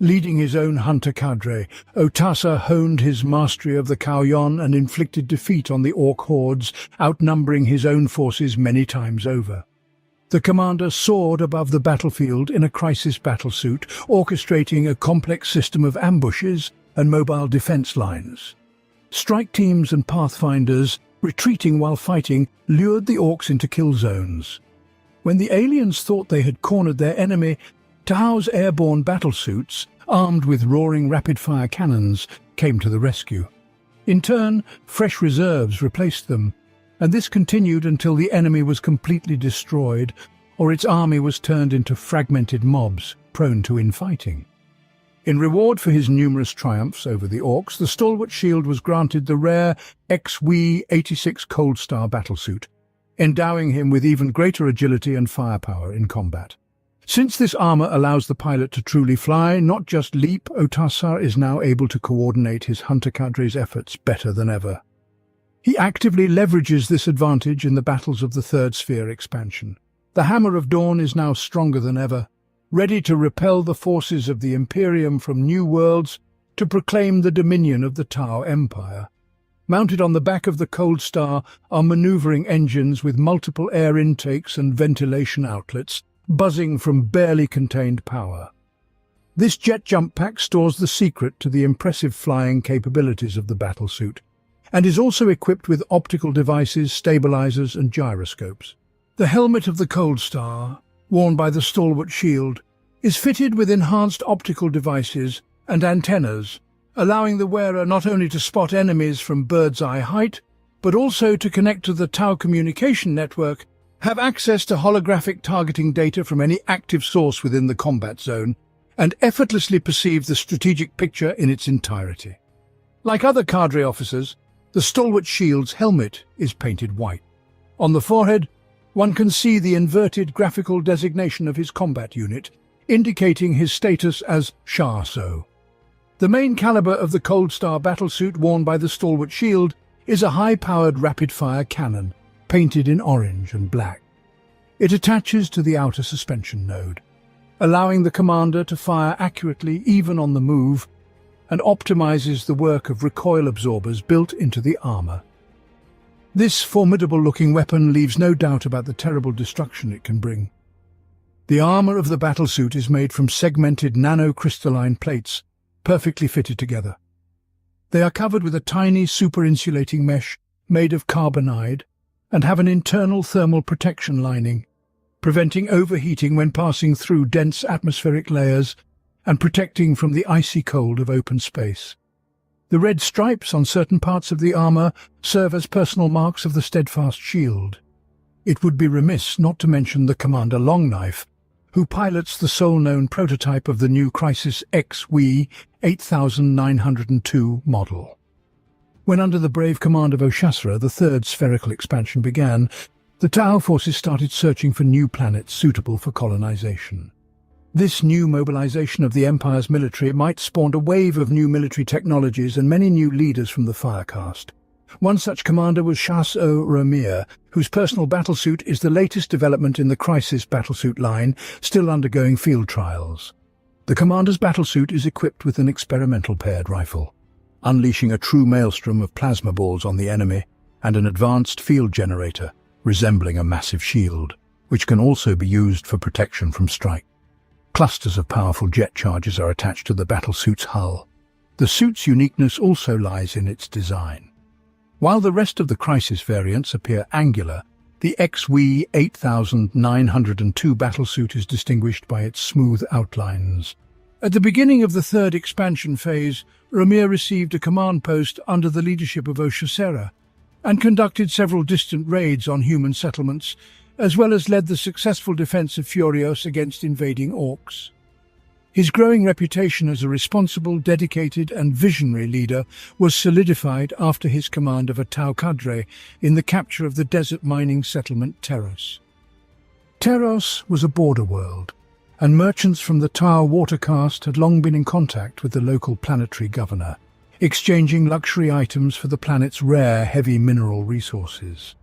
Leading his own hunter cadre, Tassar honed his mastery of the Kauyon and inflicted defeat on the Orc hordes, outnumbering his own forces many times over. The commander soared above the battlefield in a crisis battlesuit, orchestrating a complex system of ambushes and mobile defense lines. Strike teams and pathfinders, retreating while fighting, lured the Orcs into kill zones. When the aliens thought they had cornered their enemy, Tau's airborne battlesuits, armed with roaring rapid-fire cannons, came to the rescue. In turn, fresh reserves replaced them, and this continued until the enemy was completely destroyed or its army was turned into fragmented mobs prone to infighting. In reward for his numerous triumphs over the Orcs, the Stalwart Shield was granted the rare XW-86 Cold Star battlesuit, endowing him with even greater agility and firepower in combat. Since this armor allows the pilot to truly fly, not just leap, Tassar is now able to coordinate his hunter cadre's efforts better than ever. He actively leverages this advantage in the battles of the Third Sphere expansion. The Hammer of Dawn is now stronger than ever, ready to repel the forces of the Imperium from new worlds to proclaim the dominion of the Tau Empire. Mounted on the back of the Cold Star are maneuvering engines with multiple air intakes and ventilation outlets, buzzing from barely contained power. This jet jump pack stores the secret to the impressive flying capabilities of the battlesuit, and is also equipped with optical devices, stabilizers, and gyroscopes. The helmet of the Cold Star, worn by the Stalwart Shield, is fitted with enhanced optical devices and antennas, allowing the wearer not only to spot enemies from bird's-eye height, but also to connect to the Tau communication network, have access to holographic targeting data from any active source within the combat zone, and effortlessly perceive the strategic picture in its entirety. Like other cadre officers, the Stalwart Shield's helmet is painted white. On the forehead, one can see the inverted graphical designation of his combat unit, indicating his status as Chasseur. The main caliber of the Cold Star battlesuit worn by the Stalwart Shield is a high-powered rapid-fire cannon, painted in orange and black. It attaches to the outer suspension node, allowing the commander to fire accurately even on the move, and optimizes the work of recoil absorbers built into the armor. This formidable-looking weapon leaves no doubt about the terrible destruction it can bring. The armor of the battlesuit is made from segmented nanocrystalline plates, perfectly fitted together. They are covered with a tiny super-insulating mesh made of carbonide, and have an internal thermal protection lining, preventing overheating when passing through dense atmospheric layers and protecting from the icy cold of open space. The red stripes on certain parts of the armor serve as personal marks of the steadfast shield. It would be remiss not to mention the Commander Longknife, who pilots the sole-known prototype of the new Crisis XW 8902 model. When under the brave command of Oshasra, the third spherical expansion began, the Tau forces started searching for new planets suitable for colonization. This new mobilization of the Empire's military might spawn a wave of new military technologies and many new leaders from the Firecast. One such commander was Shas-O Ramir, whose personal battlesuit is the latest development in the Crisis battlesuit line, still undergoing field trials. The commander's battlesuit is equipped with an experimental paired rifle, unleashing a true maelstrom of plasma balls on the enemy, and an advanced field generator, resembling a massive shield, which can also be used for protection from strike. Clusters of powerful jet charges are attached to the battlesuit's hull. The suit's uniqueness also lies in its design. While the rest of the Crisis variants appear angular, the XW 8902 battlesuit is distinguished by its smooth outlines. At the beginning of the third expansion phase, Ramir received a command post under the leadership of Oshasera and conducted several distant raids on human settlements, as well as led the successful defense of Furios against invading orcs. His growing reputation as a responsible, dedicated and visionary leader was solidified after his command of a Tau cadre in the capture of the desert mining settlement Teros. Teros was a border world, and merchants from the Tau watercaste had long been in contact with the local planetary governor, exchanging luxury items for the planet's rare, heavy mineral resources.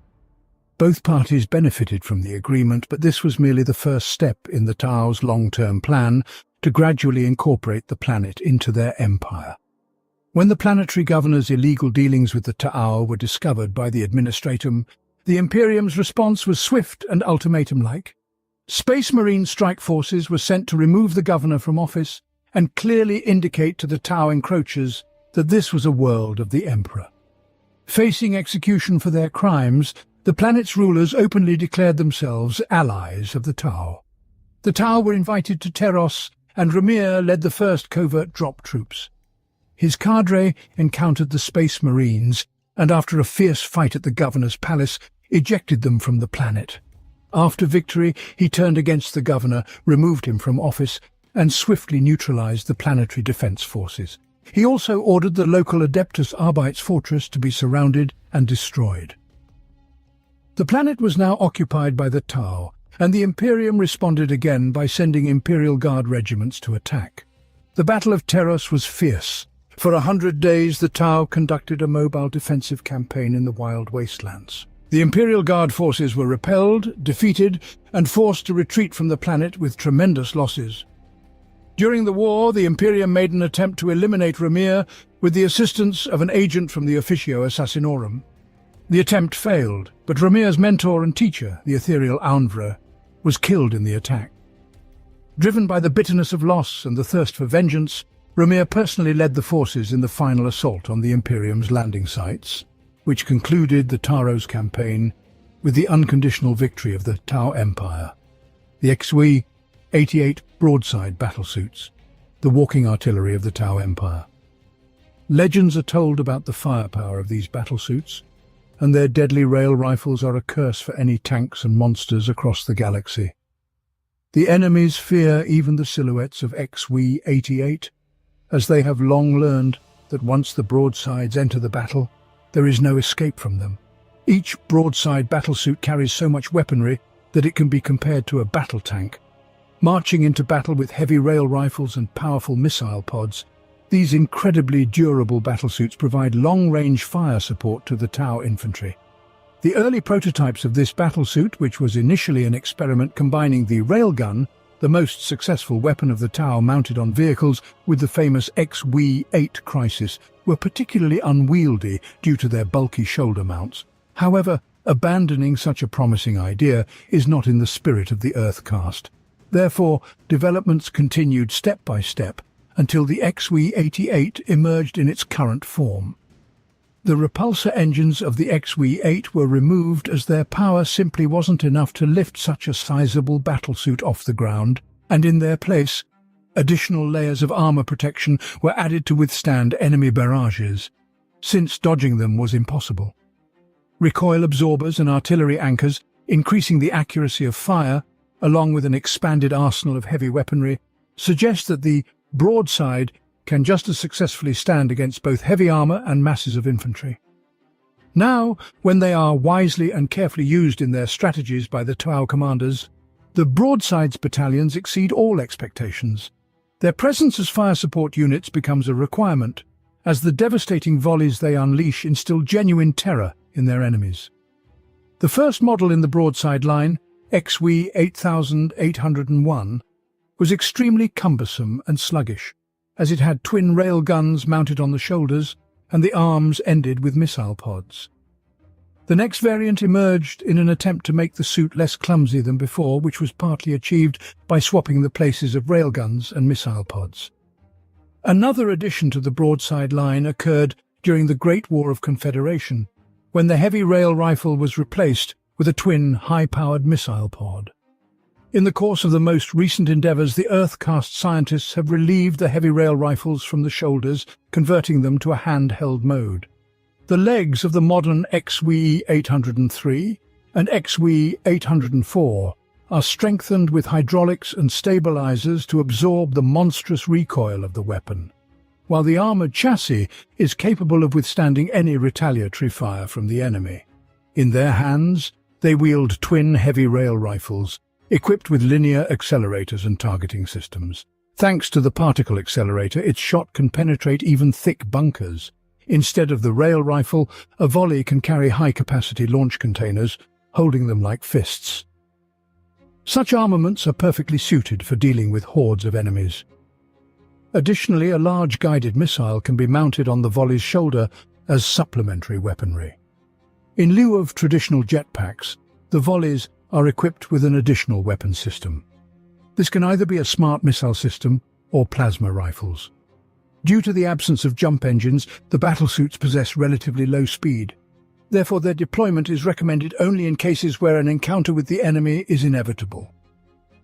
Both parties benefited from the agreement, but this was merely the first step in the Tau's long-term plan to gradually incorporate the planet into their empire. When the planetary governor's illegal dealings with the Tau were discovered by the Administratum, the Imperium's response was swift and ultimatum-like. Space Marine strike forces were sent to remove the governor from office and clearly indicate to the Tau encroachers that this was a world of the Emperor. Facing execution for their crimes, the planet's rulers openly declared themselves allies of the Tau. The Tau were invited to Teros, and Ramir led the first covert drop troops. His cadre encountered the Space Marines, and after a fierce fight at the governor's palace, ejected them from the planet. After victory, he turned against the governor, removed him from office, and swiftly neutralized the planetary defense forces. He also ordered the local Adeptus Arbites fortress to be surrounded and destroyed. The planet was now occupied by the Tau, and the Imperium responded again by sending Imperial Guard regiments to attack. The Battle of Teros was fierce. For 100 days, the Tau conducted a mobile defensive campaign in the wild wastelands. The Imperial Guard forces were repelled, defeated, and forced to retreat from the planet with tremendous losses. During the war, the Imperium made an attempt to eliminate Ramir with the assistance of an agent from the Officio Assassinorum. The attempt failed, but Ramir's mentor and teacher, the ethereal Aunvra, was killed in the attack. Driven by the bitterness of loss and the thirst for vengeance, Ramir personally led the forces in the final assault on the Imperium's landing sites, which concluded the Taros campaign with the unconditional victory of the Tau Empire. The XW 88 broadside battlesuits, the walking artillery of the Tau Empire. Legends are told about the firepower of these battlesuits, and their deadly rail rifles are a curse for any tanks and monsters across the galaxy. The enemies fear even the silhouettes of XW 88, as they have long learned that once the broadsides enter the battle, there is no escape from them. Each broadside battlesuit carries so much weaponry that it can be compared to a battle tank. Marching into battle with heavy rail rifles and powerful missile pods, these incredibly durable battlesuits provide long-range fire support to the Tau infantry. The early prototypes of this battlesuit, which was initially an experiment combining the railgun, the most successful weapon of the Tau mounted on vehicles, with the famous XW-8 Crisis, were particularly unwieldy due to their bulky shoulder mounts. However, abandoning such a promising idea is not in the spirit of the Earthcast. Therefore, developments continued step by step until the XW-88 emerged in its current form. The repulsor engines of the XW-8 were removed as their power simply wasn't enough to lift such a sizable battlesuit off the ground, and in their place, additional layers of armor protection were added to withstand enemy barrages, since dodging them was impossible. Recoil absorbers and artillery anchors, increasing the accuracy of fire, along with an expanded arsenal of heavy weaponry, suggest that the broadside can just as successfully stand against both heavy armor and masses of infantry. Now, when they are wisely and carefully used in their strategies by the Tau commanders, the broadsides battalions exceed all expectations. Their presence as fire support units becomes a requirement, as the devastating volleys they unleash instill genuine terror in their enemies. The first model in the broadside line, XW 8801, was extremely cumbersome and sluggish, as it had twin rail guns mounted on the shoulders and the arms ended with missile pods. The next variant emerged in an attempt to make the suit less clumsy than before, which was partly achieved by swapping the places of railguns and missile pods. Another addition to the broadside line occurred during the Great War of Confederation, when the heavy rail rifle was replaced with a twin high-powered missile pod. In the course of the most recent endeavours, the Earth-cast scientists have relieved the heavy rail rifles from the shoulders, converting them to a handheld mode. The legs of the modern XW 803 and XW 804 are strengthened with hydraulics and stabilizers to absorb the monstrous recoil of the weapon, while the armoured chassis is capable of withstanding any retaliatory fire from the enemy. In their hands, they wield twin heavy rail rifles, equipped with linear accelerators and targeting systems. Thanks to the particle accelerator, its shot can penetrate even thick bunkers. Instead of the rail rifle, a volley can carry high-capacity launch containers, holding them like fists. Such armaments are perfectly suited for dealing with hordes of enemies. Additionally, a large guided missile can be mounted on the volley's shoulder as supplementary weaponry. In lieu of traditional jetpacks, the volleys are equipped with an additional weapon system. This can either be a smart missile system or plasma rifles. Due to the absence of jump engines, the battlesuits possess relatively low speed. Therefore, their deployment is recommended only in cases where an encounter with the enemy is inevitable.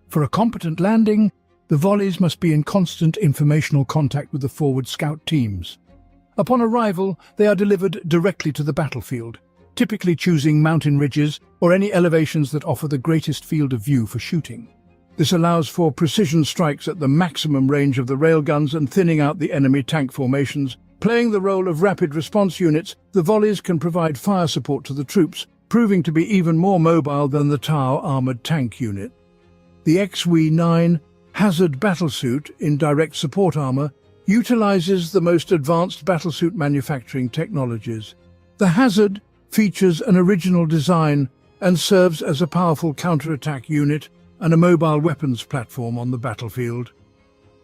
For a competent landing, the volleys must be in constant informational contact with the forward scout teams. Upon arrival, they are delivered directly to the battlefield, typically choosing mountain ridges or any elevations that offer the greatest field of view for shooting. This allows for precision strikes at the maximum range of the railguns and thinning out the enemy tank formations. Playing the role of rapid response units, the volleys can provide fire support to the troops, proving to be even more mobile than the Tau armoured tank unit. The XW-9 Hazard battlesuit in direct support armour utilizes the most advanced battlesuit manufacturing technologies. The Hazard features an original design and serves as a powerful counterattack unit and a mobile weapons platform on the battlefield.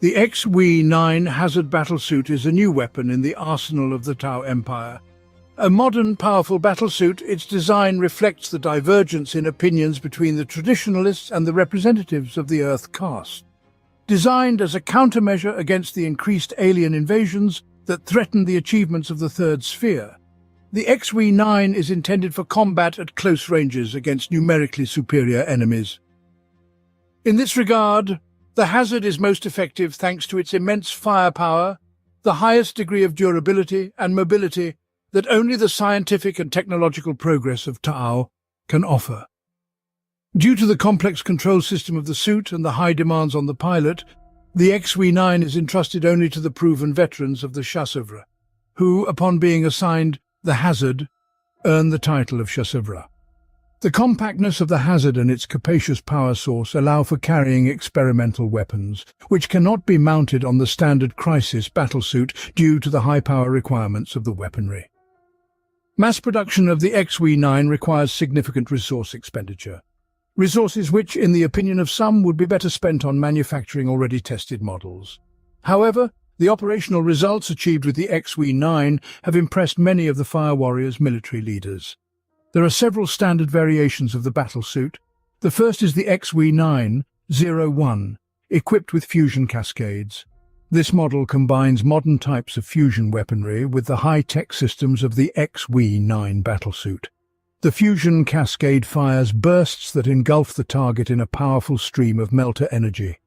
The XW-9 Hazard battlesuit is a new weapon in the arsenal of the Tau Empire. A modern, powerful battlesuit, its design reflects the divergence in opinions between the traditionalists and the representatives of the Earth caste. Designed as a countermeasure against the increased alien invasions that threaten the achievements of the Third Sphere, the XW-9 is intended for combat at close ranges against numerically superior enemies. In this regard, the Hazard is most effective thanks to its immense firepower, the highest degree of durability and mobility that only the scientific and technological progress of Tau can offer. Due to the complex control system of the suit and the high demands on the pilot, the XW-9 is entrusted only to the proven veterans of the chasseurs, who, upon being assigned the Hazard, earn the title of chasseurs. The compactness of the Hazard and its capacious power source allow for carrying experimental weapons, which cannot be mounted on the standard Crisis battlesuit due to the high power requirements of the weaponry. Mass production of the XW-9 requires significant resource expenditure, resources which, in the opinion of some, would be better spent on manufacturing already tested models. However, the operational results achieved with the XW-9 have impressed many of the Fire Warriors' military leaders. There are several standard variations of the battlesuit. The first is the XW-9-01, equipped with fusion cascades. This model combines modern types of fusion weaponry with the high-tech systems of the XW-9 battlesuit. The fusion cascade fires bursts that engulf the target in a powerful stream of melter energy.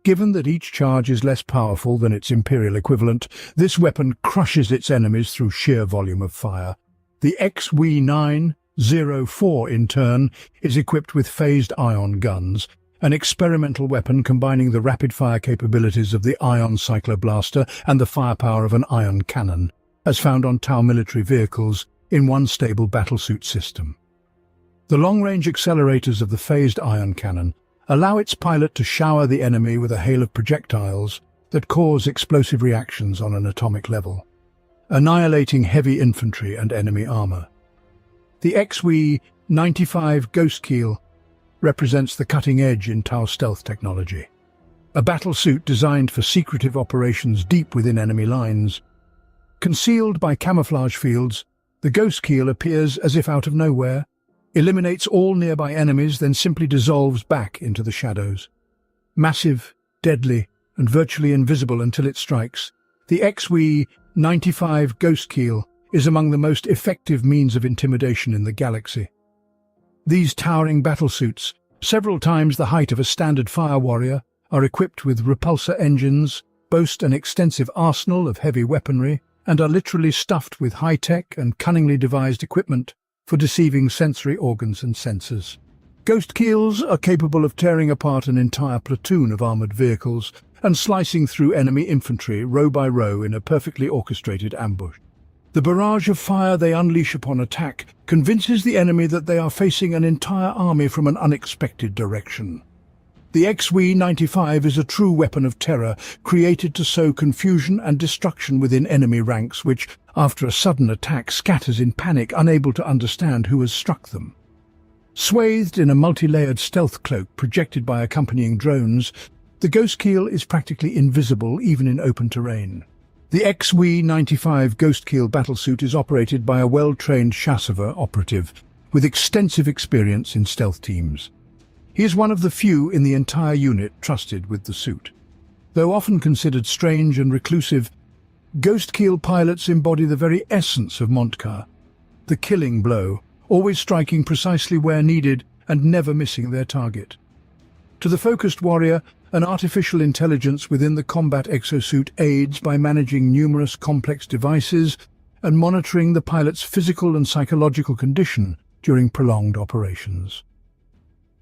Given that each charge is less powerful than its Imperial equivalent, this weapon crushes its enemies through sheer volume of fire. The XW-9-04, in turn, is equipped with phased ion guns, an experimental weapon combining the rapid-fire capabilities of the ion cycloblaster and the firepower of an ion cannon, as found on Tau military vehicles, in one stable battlesuit system. The long-range accelerators of the phased ion cannon allow its pilot to shower the enemy with a hail of projectiles that cause explosive reactions on an atomic level, annihilating heavy infantry and enemy armor. The XW-95 Ghostkeel represents the cutting edge in Tau stealth technology, a battlesuit designed for secretive operations deep within enemy lines. Concealed by camouflage fields, the Ghostkeel appears as if out of nowhere, eliminates all nearby enemies, then simply dissolves back into the shadows. Massive, deadly, and virtually invisible until it strikes, the XW-95 Ghostkeel is among the most effective means of intimidation in the galaxy. These towering battlesuits, several times the height of a standard fire warrior, are equipped with repulsor engines, boast an extensive arsenal of heavy weaponry, and are literally stuffed with high-tech and cunningly devised equipment for deceiving sensory organs and sensors. Ghostkeels are capable of tearing apart an entire platoon of armored vehicles and slicing through enemy infantry row by row in a perfectly orchestrated ambush. The barrage of fire they unleash upon attack convinces the enemy that they are facing an entire army from an unexpected direction. The XW-95 is a true weapon of terror, created to sow confusion and destruction within enemy ranks, which, after a sudden attack, scatters in panic, unable to understand who has struck them. Swathed in a multi-layered stealth cloak projected by accompanying drones, the Ghostkeel is practically invisible even in open terrain. The XW-95 Ghostkeel battlesuit is operated by a well-trained philosopher operative with extensive experience in stealth teams. He is one of the few in the entire unit trusted with the suit. Though often considered strange and reclusive, Ghostkeel pilots embody the very essence of Montcar, the killing blow, always striking precisely where needed and never missing their target. To the focused warrior, an artificial intelligence within the combat exosuit aids by managing numerous complex devices and monitoring the pilot's physical and psychological condition during prolonged operations.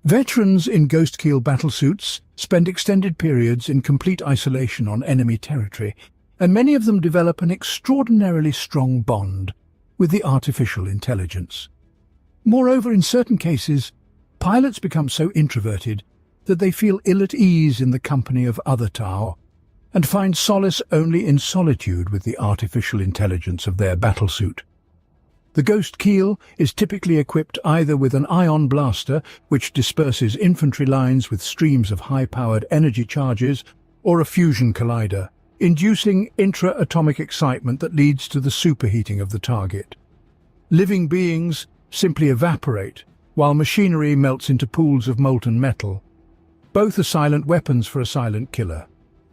Veterans in Ghostkeel battlesuits spend extended periods in complete isolation on enemy territory, and many of them develop an extraordinarily strong bond with the artificial intelligence. Moreover, in certain cases, pilots become so introverted that they feel ill at ease in the company of other Tau, and find solace only in solitude with the artificial intelligence of their battlesuit. The Ghostkeel is typically equipped either with an ion blaster, which disperses infantry lines with streams of high-powered energy charges, or a fusion collider, inducing intra-atomic excitement that leads to the superheating of the target. Living beings simply evaporate, while machinery melts into pools of molten metal. Both are silent weapons for a silent killer.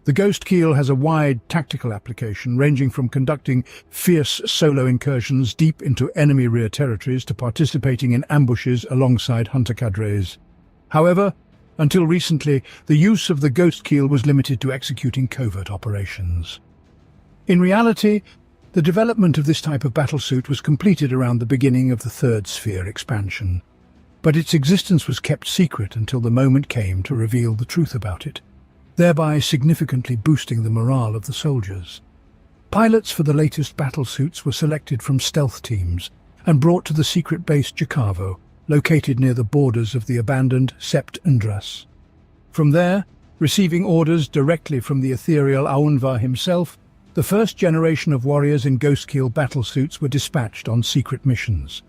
The Ghostkeel has a wide tactical application, ranging from conducting fierce solo incursions deep into enemy rear territories to participating in ambushes alongside hunter cadres. However, until recently, the use of the Ghostkeel was limited to executing covert operations. In reality, the development of this type of battlesuit was completed around the beginning of the Third Sphere expansion, but its existence was kept secret until the moment came to reveal the truth about it, thereby significantly boosting the morale of the soldiers. Pilots for the latest battlesuits were selected from stealth teams and brought to the secret base Jakavo, located near the borders of the abandoned Sept Undras. From there, receiving orders directly from the ethereal Aunvar himself, the first generation of warriors in Ghostkeel battlesuits were dispatched on secret missions.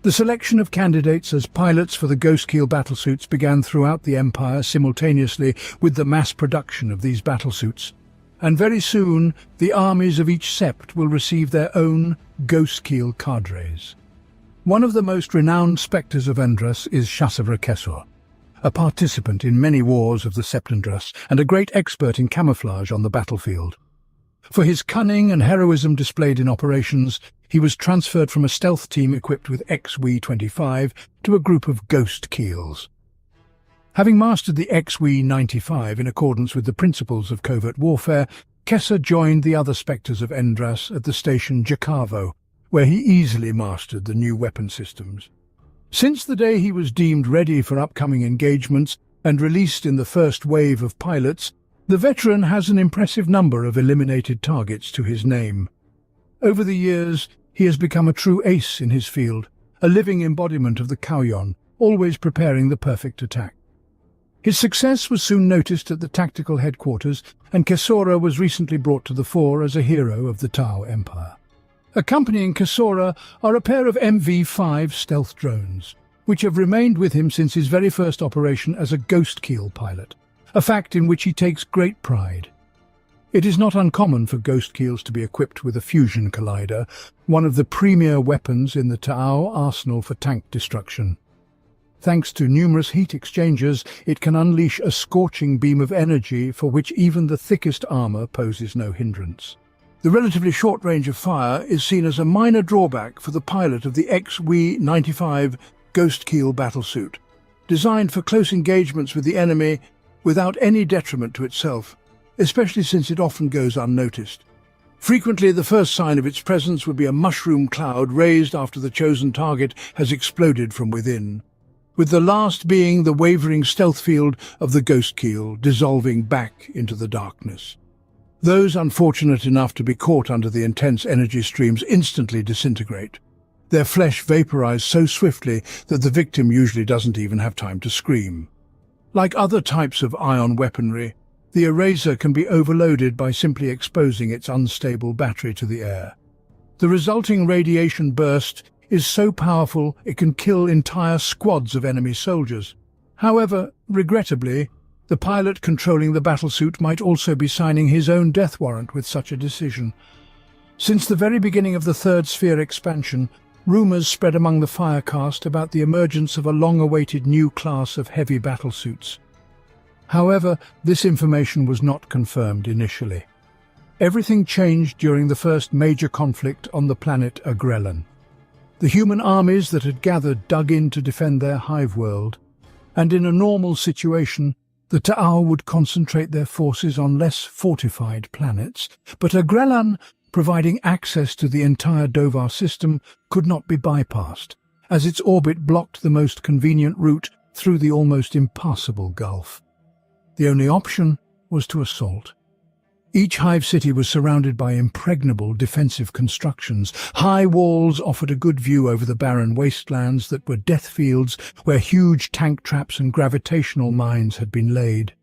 The selection of candidates as pilots for the Ghostkeel battlesuits began throughout the Empire simultaneously with the mass production of these battlesuits, and very soon the armies of each sept will receive their own Ghostkeel cadres. One of the most renowned spectres of Endrus is Shasavra Kesor, a participant in many wars of the Septembras and a great expert in camouflage on the battlefield. For his cunning and heroism displayed in operations, he was transferred from a stealth team equipped with XW-25 to a group of ghost keels. Having mastered the XW-95 in accordance with the principles of covert warfare, Kessa joined the other Spectres of Endras at the station Jakavo, where he easily mastered the new weapon systems. Since the day he was deemed ready for upcoming engagements and released in the first wave of pilots, the veteran has an impressive number of eliminated targets to his name. Over the years, he has become a true ace in his field, a living embodiment of the Kauyon, always preparing the perfect attack. His success was soon noticed at the tactical headquarters, and Kessora was recently brought to the fore as a hero of the Tau Empire. Accompanying Kessora are a pair of MV-5 stealth drones, which have remained with him since his very first operation as a ghost keel pilot, a fact in which he takes great pride. It is not uncommon for ghost keels to be equipped with a fusion collider, one of the premier weapons in the Tau arsenal for tank destruction. Thanks to numerous heat exchangers, it can unleash a scorching beam of energy for which even the thickest armor poses no hindrance. The relatively short range of fire is seen as a minor drawback for the pilot of the XW-95 Ghost Keel battlesuit, designed for close engagements with the enemy without any detriment to itself, especially since it often goes unnoticed. Frequently, the first sign of its presence would be a mushroom cloud raised after the chosen target has exploded from within, with the last being the wavering stealth field of the Ghost Keel dissolving back into the darkness. Those unfortunate enough to be caught under the intense energy streams instantly disintegrate. Their flesh vaporizes so swiftly that the victim usually doesn't even have time to scream. Like other types of ion weaponry, the eraser can be overloaded by simply exposing its unstable battery to the air. The resulting radiation burst is so powerful it can kill entire squads of enemy soldiers. However, regrettably, the pilot controlling the battlesuit might also be signing his own death warrant with such a decision. Since the very beginning of the Third Sphere expansion, rumors spread among the Firecast about the emergence of a long-awaited new class of heavy battlesuits. However, this information was not confirmed initially. Everything changed during the first major conflict on the planet Agrellan. The human armies that had gathered dug in to defend their hive world, and in a normal situation, the Tau would concentrate their forces on less fortified planets, but Agrellan, providing access to the entire Dovar system, could not be bypassed, as its orbit blocked the most convenient route through the almost impassable gulf. The only option was to assault. Each hive city was surrounded by impregnable defensive constructions. High walls offered a good view over the barren wastelands that were death fields where huge tank traps and gravitational mines had been laid.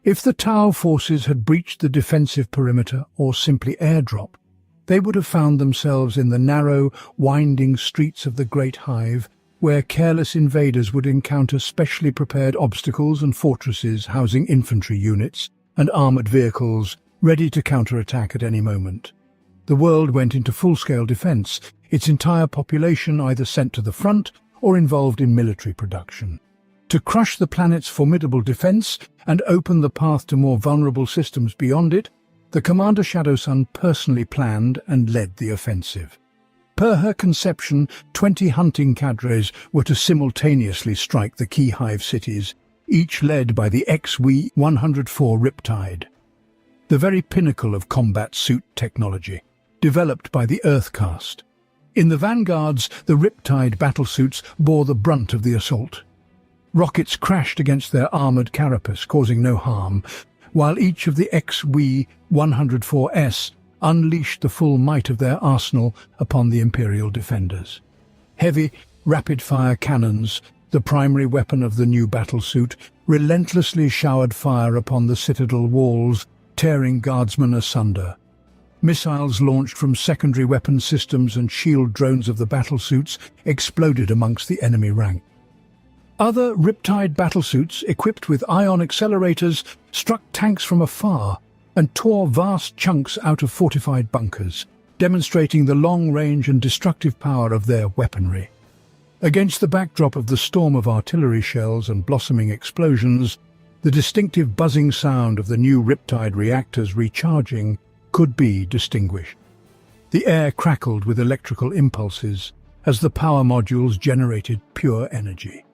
If the Tau forces had breached the defensive perimeter or simply airdropped, they would have found themselves in the narrow, winding streets of the Great Hive, where careless invaders would encounter specially prepared obstacles and fortresses housing infantry units and armoured vehicles ready to counterattack at any moment. The world went into full-scale defence, its entire population either sent to the front or involved in military production. To crush the planet's formidable defence and open the path to more vulnerable systems beyond it, the Commander Shadowsun personally planned and led the offensive. Per her conception, 20 hunting cadres were to simultaneously strike the key hive cities, each led by the XW-104 Riptide, the very pinnacle of combat suit technology, developed by the Earthcast. In the vanguards, the Riptide battlesuits bore the brunt of the assault. Rockets crashed against their armoured carapace, causing no harm, while each of the XW-104S unleashed the full might of their arsenal upon the Imperial defenders. Heavy, rapid-fire cannons, the primary weapon of the new battlesuit, relentlessly showered fire upon the citadel walls, tearing guardsmen asunder. Missiles launched from secondary weapon systems and shield drones of the battlesuits exploded amongst the enemy rank. Other Riptide battlesuits, equipped with ion accelerators, struck tanks from afar and tore vast chunks out of fortified bunkers, demonstrating the long range and destructive power of their weaponry. Against the backdrop of the storm of artillery shells and blossoming explosions, the distinctive buzzing sound of the new Riptide reactors recharging could be distinguished. The air crackled with electrical impulses as the power modules generated pure energy.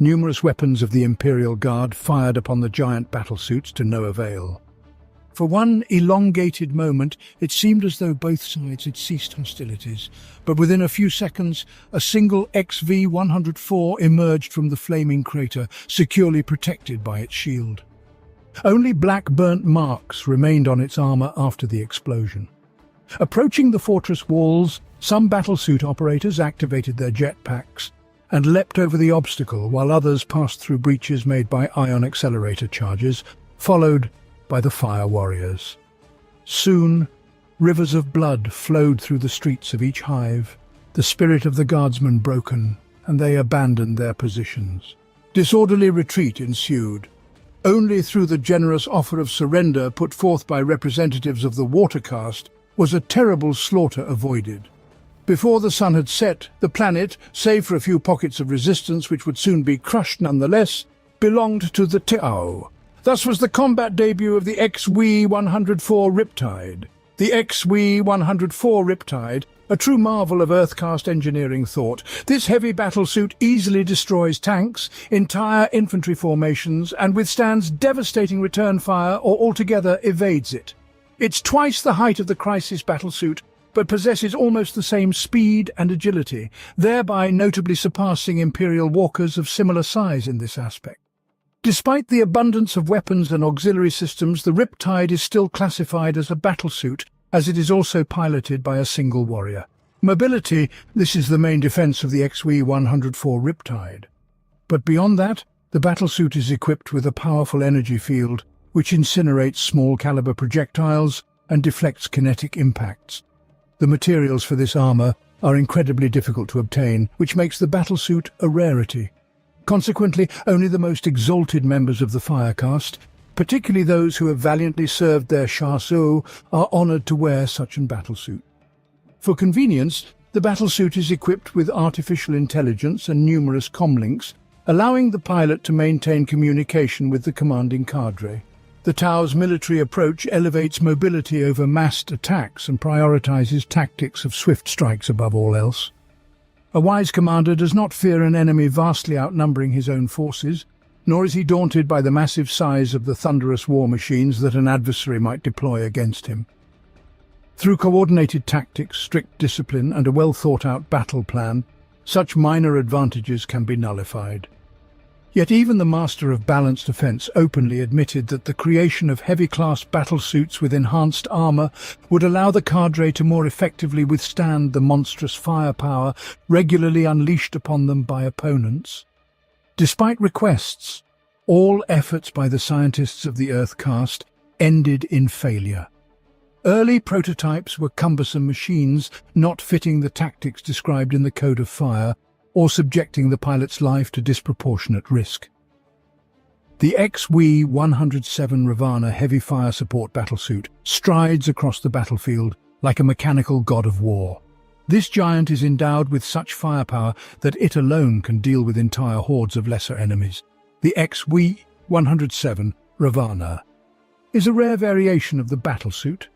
Numerous weapons of the Imperial Guard fired upon the giant battlesuits to no avail. For one elongated moment, it seemed as though both sides had ceased hostilities, but within a few seconds, a single XV-104 emerged from the flaming crater, securely protected by its shield. Only black burnt marks remained on its armor after the explosion. Approaching the fortress walls, some battlesuit operators activated their jetpacks and leapt over the obstacle, while others passed through breaches made by ion accelerator charges, followed by the fire warriors. Soon, rivers of blood flowed through the streets of each hive, the spirit of the guardsmen broken, and they abandoned their positions. Disorderly retreat ensued. Only through the generous offer of surrender put forth by representatives of the water caste was a terrible slaughter avoided. Before the sun had set, the planet, save for a few pockets of resistance which would soon be crushed nonetheless, belonged to the Tao. Thus was the combat debut of the XV-104 Riptide. The XV-104 Riptide, a true marvel of Earth-caste engineering thought. This heavy battlesuit easily destroys tanks, entire infantry formations, and withstands devastating return fire or altogether evades it. It's twice the height of the Crisis battlesuit, but possesses almost the same speed and agility, thereby notably surpassing Imperial walkers of similar size in this aspect. Despite the abundance of weapons and auxiliary systems, the Riptide is still classified as a battlesuit, as it is also piloted by a single warrior. Mobility, this is the main defense of the XV-104 Riptide. But beyond that, the battlesuit is equipped with a powerful energy field, which incinerates small-caliber projectiles and deflects kinetic impacts. The materials for this armor are incredibly difficult to obtain, which makes the battlesuit a rarity. Consequently, only the most exalted members of the fire caste, particularly those who have valiantly served their chasseaux, are honored to wear such a battlesuit. For convenience, the battlesuit is equipped with artificial intelligence and numerous comlinks, allowing the pilot to maintain communication with the commanding cadre. The Tau's military approach elevates mobility over massed attacks and prioritizes tactics of swift strikes above all else. A wise commander does not fear an enemy vastly outnumbering his own forces, nor is he daunted by the massive size of the thunderous war machines that an adversary might deploy against him. Through coordinated tactics, strict discipline, and a well-thought-out battle plan, such minor advantages can be nullified. Yet even the master of balanced defense openly admitted that the creation of heavy-class battlesuits with enhanced armor would allow the cadre to more effectively withstand the monstrous firepower regularly unleashed upon them by opponents. Despite requests, all efforts by the scientists of the Earth caste ended in failure. Early prototypes were cumbersome machines not fitting the tactics described in the Code of Fire, or subjecting the pilot's life to disproportionate risk. The XV-107 Ravana heavy fire support battlesuit strides across the battlefield like a mechanical god of war. This giant is endowed with such firepower that it alone can deal with entire hordes of lesser enemies. The XV-107 Ravana is a rare variation of the battlesuit.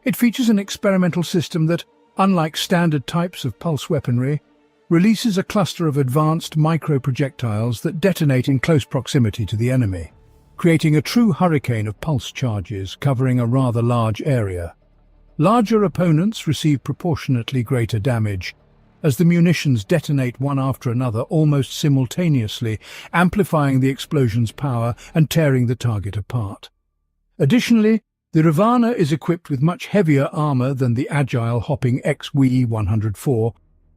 It features an experimental system that, unlike standard types of pulse weaponry, releases a cluster of advanced micro-projectiles that detonate in close proximity to the enemy, creating a true hurricane of pulse charges covering a rather large area. Larger opponents receive proportionately greater damage, as the munitions detonate one after another almost simultaneously, amplifying the explosion's power and tearing the target apart. Additionally, the Ravana is equipped with much heavier armor than the agile hopping XV-104,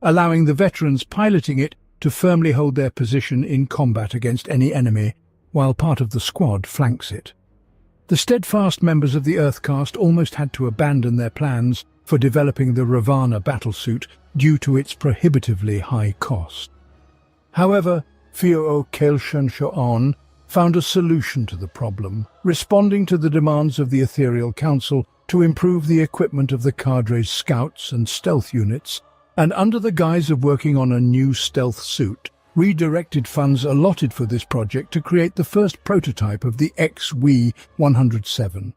allowing the veterans piloting it to firmly hold their position in combat against any enemy, while part of the squad flanks it. The steadfast members of the Earth caste almost had to abandon their plans for developing the Ravana battlesuit due to its prohibitively high cost. However, Phio Kelshan Sho'on found a solution to the problem, responding to the demands of the Ethereal Council to improve the equipment of the cadre's scouts and stealth units, And under the guise of working on a new stealth suit, redirected funds allotted for this project to create the first prototype of the XW-107.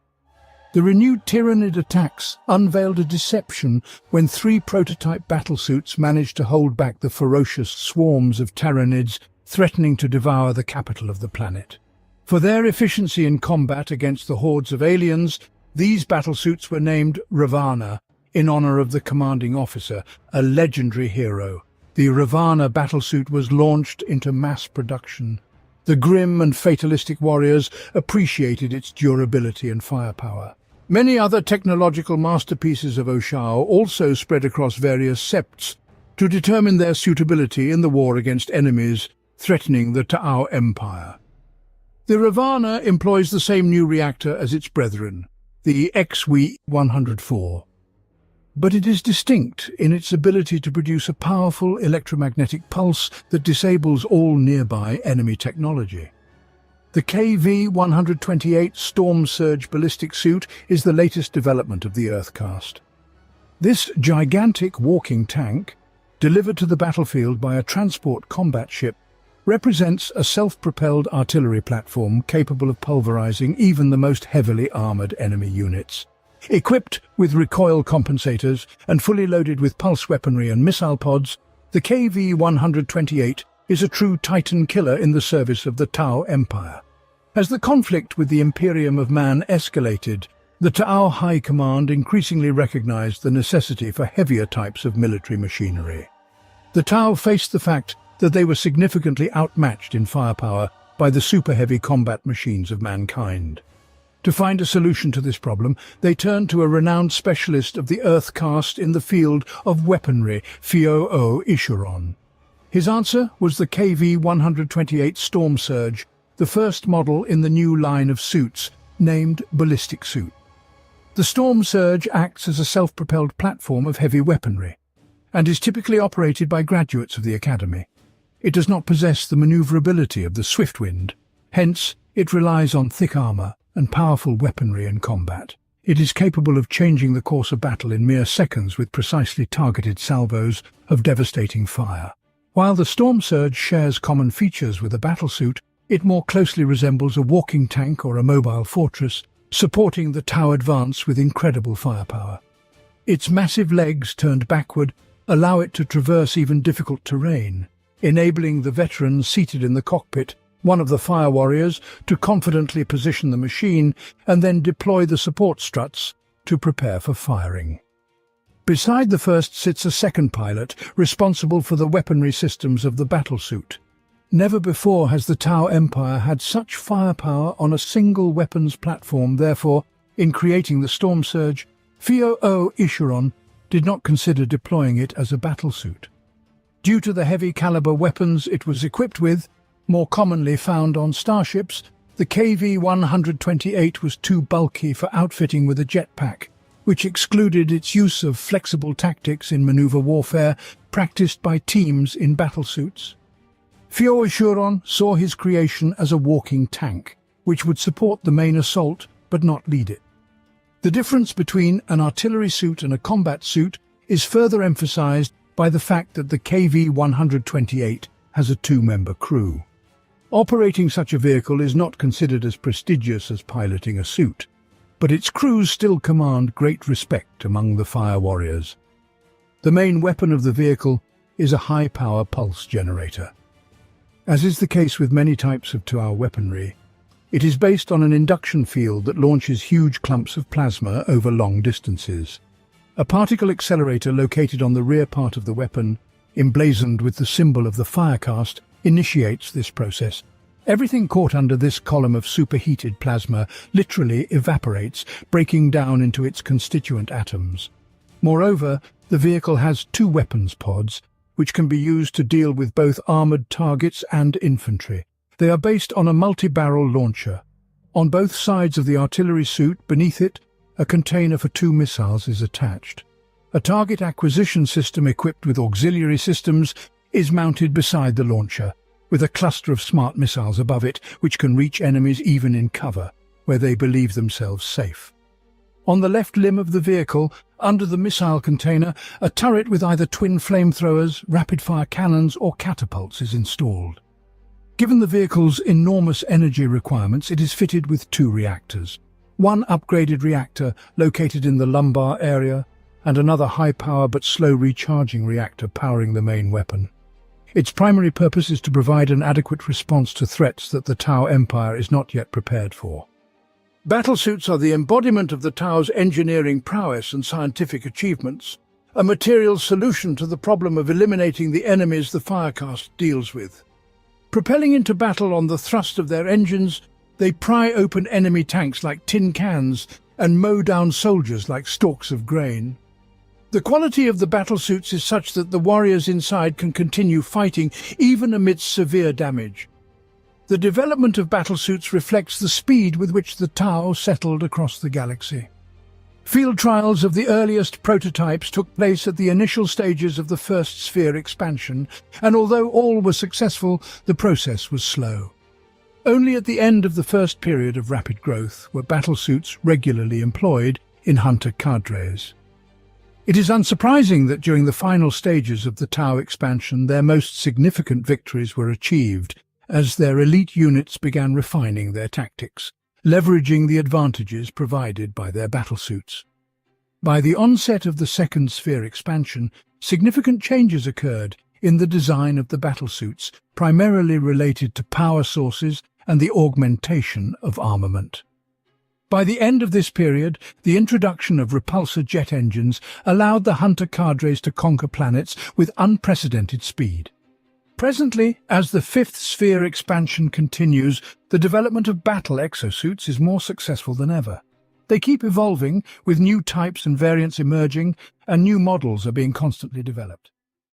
The renewed Tyranid attacks unveiled a deception when 3 prototype battlesuits managed to hold back the ferocious swarms of Tyranids threatening to devour the capital of the planet. For their efficiency in combat against the hordes of aliens, these battlesuits were named Ravana, in honor of the commanding officer, a legendary hero. The Ravana battlesuit was launched into mass production. The grim and fatalistic warriors appreciated its durability and firepower. Many other technological masterpieces of Oshao also spread across various septs to determine their suitability in the war against enemies threatening the Ta'au Empire. The Ravana employs the same new reactor as its brethren, the XW-104. But it is distinct in its ability to produce a powerful electromagnetic pulse that disables all nearby enemy technology. The KV-128 Storm Surge ballistic suit is the latest development of the Earth-cast. This gigantic walking tank, delivered to the battlefield by a transport combat ship, represents a self-propelled artillery platform capable of pulverizing even the most heavily armored enemy units. Equipped with recoil compensators and fully loaded with pulse weaponry and missile pods, the KV-128 is a true Titan killer in the service of the Ta'au Empire. As the conflict with the Imperium of Man escalated, the Ta'au High Command increasingly recognized the necessity for heavier types of military machinery. The Ta'au faced the fact that they were significantly outmatched in firepower by the super-heavy combat machines of mankind. To find a solution to this problem, they turned to a renowned specialist of the Earth-cast in the field of weaponry, Philosopher Ishuron. His answer was the KV-128 Storm Surge, the first model in the new line of suits, named Ballistic Suit. The Storm Surge acts as a self-propelled platform of heavy weaponry, and is typically operated by graduates of the Academy. It does not possess the maneuverability of the Swiftwind, hence it relies on thick armor and powerful weaponry in combat. It is capable of changing the course of battle in mere seconds with precisely targeted salvos of devastating fire. While the Storm Surge shares common features with a battlesuit, it more closely resembles a walking tank or a mobile fortress, supporting the Ta'au advance with incredible firepower. Its massive legs turned backward allow it to traverse even difficult terrain, enabling the veteran seated in the cockpit, one of the fire warriors, to confidently position the machine and then deploy the support struts to prepare for firing. Beside the first sits a second pilot, responsible for the weaponry systems of the battlesuit. Never before has the Ta'au Empire had such firepower on a single weapons platform. Therefore, in creating the Storm Surge, Philosopher Ishuron did not consider deploying it as a battlesuit. Due to the heavy caliber weapons it was equipped with, more commonly found on starships, the KV-128 was too bulky for outfitting with a jetpack, which excluded its use of flexible tactics in maneuver warfare practiced by teams in battlesuits. Philosopher Ishuron saw his creation as a walking tank, which would support the main assault but not lead it. The difference between an artillery suit and a combat suit is further emphasized by the fact that the KV-128 has a 2-member crew. Operating such a vehicle is not considered as prestigious as piloting a suit, but its crews still command great respect among the fire warriors. The main weapon of the vehicle is a high-power pulse generator. As is the case with many types of Ta'au weaponry, it is based on an induction field that launches huge clumps of plasma over long distances. A particle accelerator located on the rear part of the weapon, emblazoned with the symbol of the Firecast, initiates this process. Everything caught under this column of superheated plasma literally evaporates, breaking down into its constituent atoms. Moreover, the vehicle has 2 weapons pods, which can be used to deal with both armored targets and infantry. They are based on a multi-barrel launcher. On both sides of the artillery suit, beneath it, a container for 2 missiles is attached. A target acquisition system equipped with auxiliary systems is mounted beside the launcher, with a cluster of smart missiles above it which can reach enemies even in cover, where they believe themselves safe. On the left limb of the vehicle, under the missile container, a turret with either twin flamethrowers, rapid-fire cannons or catapults is installed. Given the vehicle's enormous energy requirements, it is fitted with 2 reactors. One upgraded reactor located in the lumbar area, and another high-power but slow recharging reactor powering the main weapon. Its primary purpose is to provide an adequate response to threats that the Tau Empire is not yet prepared for. Battlesuits are the embodiment of the Tau's engineering prowess and scientific achievements, a material solution to the problem of eliminating the enemies the Firecast deals with. Propelling into battle on the thrust of their engines, they pry open enemy tanks like tin cans and mow down soldiers like stalks of grain. The quality of the battlesuits is such that the warriors inside can continue fighting even amidst severe damage. The development of battlesuits reflects the speed with which the Tau settled across the galaxy. Field trials of the earliest prototypes took place at the initial stages of the first sphere expansion, and although all were successful, the process was slow. Only at the end of the first period of rapid growth were battlesuits regularly employed in hunter cadres. It is unsurprising that during the final stages of the Tau expansion their most significant victories were achieved as their elite units began refining their tactics, leveraging the advantages provided by their battlesuits. By the onset of the second sphere expansion, significant changes occurred in the design of the battlesuits, primarily related to power sources and the augmentation of armament. By the end of this period, the introduction of repulsor jet engines allowed the hunter cadres to conquer planets with unprecedented speed. Presently, as the fifth sphere expansion continues, the development of battle exosuits is more successful than ever. They keep evolving, with new types and variants emerging, and new models are being constantly developed.